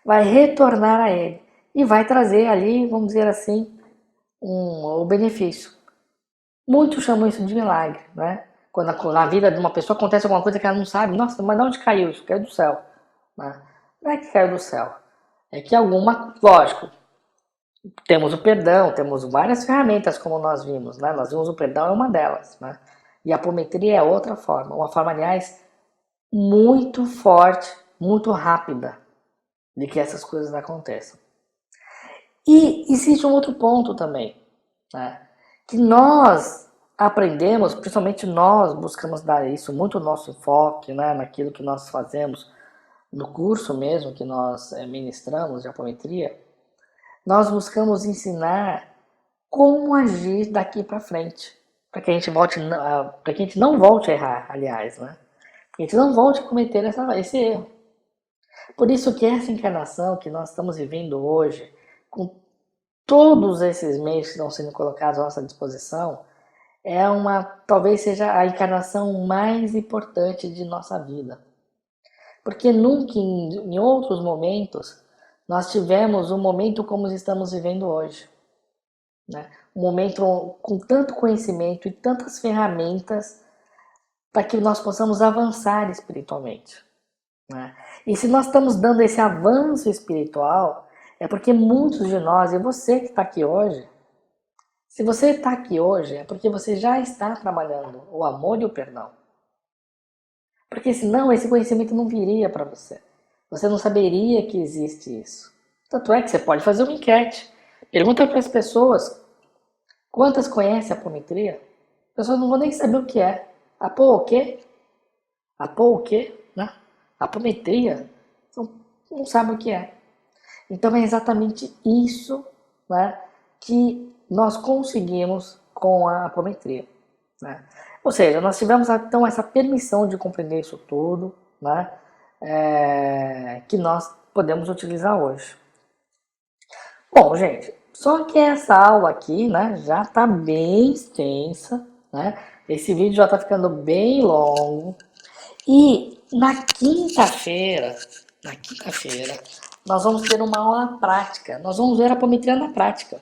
Vai retornar a ele. E vai trazer ali, vamos dizer assim, o benefício. Muitos chamam isso de milagre, né? Quando na vida de uma pessoa acontece alguma coisa que ela não sabe, nossa, mas de onde caiu isso? Caiu do céu. Né? Não é que caiu do céu. É que lógico, temos o perdão, temos várias ferramentas como nós vimos, né? Nós vimos o perdão é uma delas, né? E a apometria é outra forma. Uma forma, aliás, muito forte, muito rápida de que essas coisas aconteçam. E existe um outro ponto também, né? Que nós aprendemos, principalmente nós buscamos dar isso, muito nosso enfoque, né, naquilo que nós fazemos, no curso mesmo que nós ministramos de apometria, nós buscamos ensinar como agir daqui para frente, para que a gente para que a gente não volte a errar, aliás, né? Que a gente não volte a cometer esse erro. Por isso que essa encarnação que nós estamos vivendo hoje, com todos esses meios que estão sendo colocados à nossa disposição, talvez seja a encarnação mais importante de nossa vida. Porque nunca em outros momentos nós tivemos um momento como estamos vivendo hoje. Né? Um momento com tanto conhecimento e tantas ferramentas para que nós possamos avançar espiritualmente. Né? E se nós estamos dando esse avanço espiritual, é porque muitos de nós, e você que está aqui hoje, se você está aqui hoje, é porque você já está trabalhando o amor e o perdão. Porque senão esse conhecimento não viria para você. Você não saberia que existe isso. Tanto é que você pode fazer uma enquete. Pergunta para as pessoas quantas conhecem a apometria. As pessoas não vão nem saber o que é. Apo o quê? Apo o quê? Né? Apometria. Não sabe o que é. Então é exatamente isso, né, que nós conseguimos com a apometria. Né? Ou seja, nós tivemos então essa permissão de compreender isso tudo, né, que nós podemos utilizar hoje. Bom, gente, só que essa aula aqui, né, já está bem extensa, né? Esse vídeo já está ficando bem longo. E na quinta-feira, nós vamos ter uma aula prática. Nós vamos ver a apometria na prática.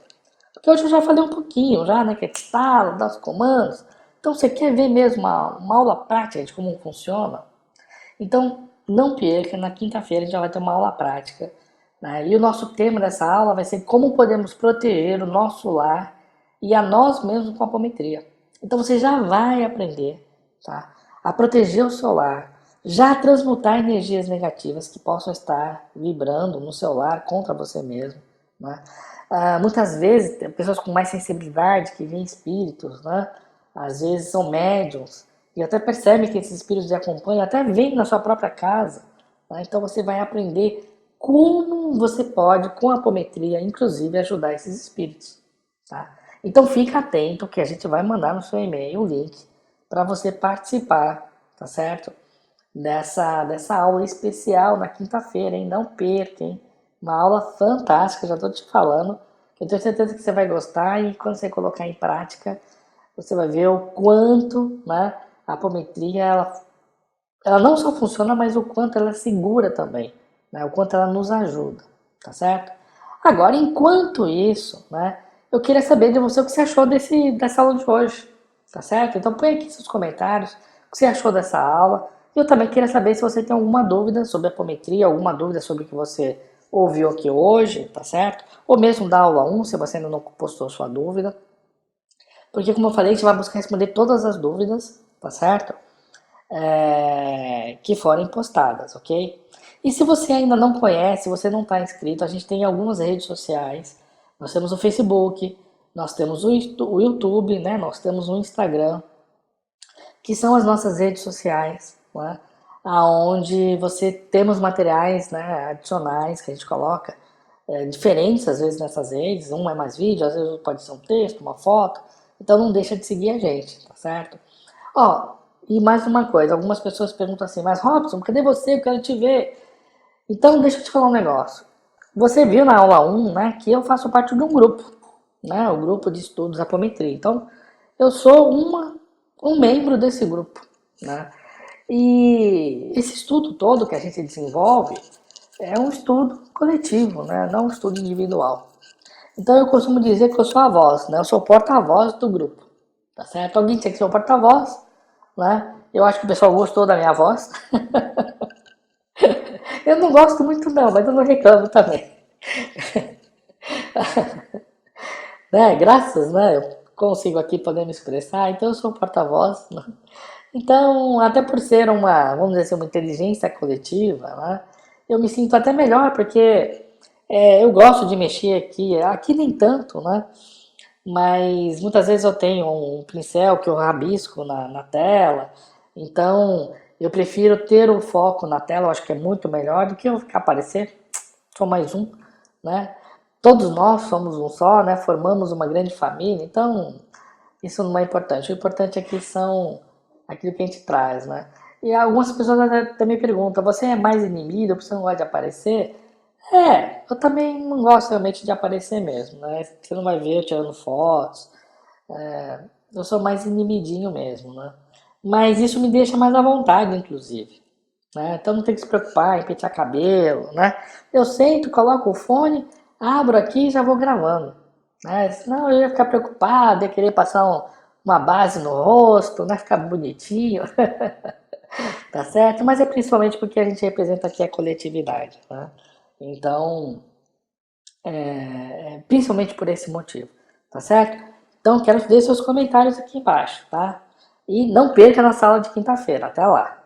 Porque hoje eu já falei um pouquinho, já, né? Que é de sala, dar os comandos. Então, você quer ver mesmo uma aula prática de como funciona? Então, não perca, na quinta-feira a gente já vai ter uma aula prática. Né? E o nosso tema dessa aula vai ser como podemos proteger o nosso lar e a nós mesmos com a apometria. Então, você já vai aprender, tá? A proteger o seu lar, já transmutar energias negativas que possam estar vibrando no seu lar contra você mesmo. Né? Muitas vezes, tem pessoas com mais sensibilidade, que veem espíritos, né? Às vezes são médiums, e até percebem que esses espíritos te acompanham, até vêm na sua própria casa. Né? Então você vai aprender como você pode, com a apometria, inclusive, ajudar esses espíritos. Tá? Então fica atento que a gente vai mandar no seu e-mail o link para você participar, tá certo? Dessa aula especial na quinta-feira, hein? Não perca, hein? Uma aula fantástica, já estou te falando. Eu tenho certeza que você vai gostar e quando você colocar em prática, você vai ver o quanto, né, a apometria ela não só funciona, mas o quanto ela é segura também, né, o quanto ela nos ajuda, tá certo? Agora, enquanto isso, né, eu queria saber de você o que você achou dessa aula de hoje, tá certo? Então põe aqui seus comentários, o que você achou dessa aula. E eu também queria saber se você tem alguma dúvida sobre a apometria, alguma dúvida sobre o que você ouviu aqui hoje, tá certo? Ou mesmo da aula 1, se você ainda não postou sua dúvida. Porque, como eu falei, a gente vai buscar responder todas as dúvidas, tá certo? Que forem postadas, ok? E se você ainda não conhece, se você não está inscrito, a gente tem algumas redes sociais. Nós temos o Facebook, nós temos o YouTube, né? Nós temos o Instagram, que são as nossas redes sociais, né? Onde você temos materiais, né, adicionais que a gente coloca, diferentes às vezes nessas redes. Um é mais vídeo, às vezes pode ser um texto, uma foto. Então não deixa de seguir a gente, tá certo? Ó, e mais uma coisa, algumas pessoas perguntam assim, mas Robson, cadê você? Eu quero te ver. Então deixa eu te falar um negócio. Você viu na aula 1, né, que eu faço parte de um grupo, né, o grupo de estudos apometria. Então, eu sou um membro desse grupo, né? E esse estudo todo que a gente desenvolve é um estudo coletivo, né, não um estudo individual. Então eu costumo dizer que eu sou a voz, né? Eu sou o porta-voz do grupo, tá certo? Alguém tinha que ser o porta-voz, né? Eu acho que o pessoal gostou da minha voz. Eu não gosto muito não, mas eu não reclamo também. Né? Graças, né? Eu consigo aqui poder me expressar, então eu sou um porta-voz, né? Então, até por ser uma, vamos dizer assim, uma inteligência coletiva, né? Eu me sinto até melhor, porque eu gosto de mexer aqui nem tanto, né? Mas muitas vezes eu tenho um pincel que eu rabisco na tela, então eu prefiro ter o foco na tela, eu acho que é muito melhor do que eu ficar aparecer, só mais um, né? Todos nós somos um só, né? Formamos uma grande família, então isso não é importante. O importante aqui são aquilo que a gente traz, né? E algumas pessoas até me perguntam, você é mais inimigo, você não gosta de aparecer? Eu também não gosto realmente de aparecer mesmo, né? Você não vai ver eu tirando fotos, eu sou mais inibidinho mesmo, né? Mas isso me deixa mais à vontade, inclusive, né? Então não tem que se preocupar em pentear cabelo, né? Eu sento, coloco o fone, abro aqui e já vou gravando, né? Senão eu ia ficar preocupado, ia querer passar uma base no rosto, né? Ficar bonitinho, tá certo? Mas é principalmente porque a gente representa aqui a coletividade, né? Então, principalmente por esse motivo, tá certo? Então, quero te deixar seus comentários aqui embaixo, tá? E não perca na sala de quinta-feira. Até lá!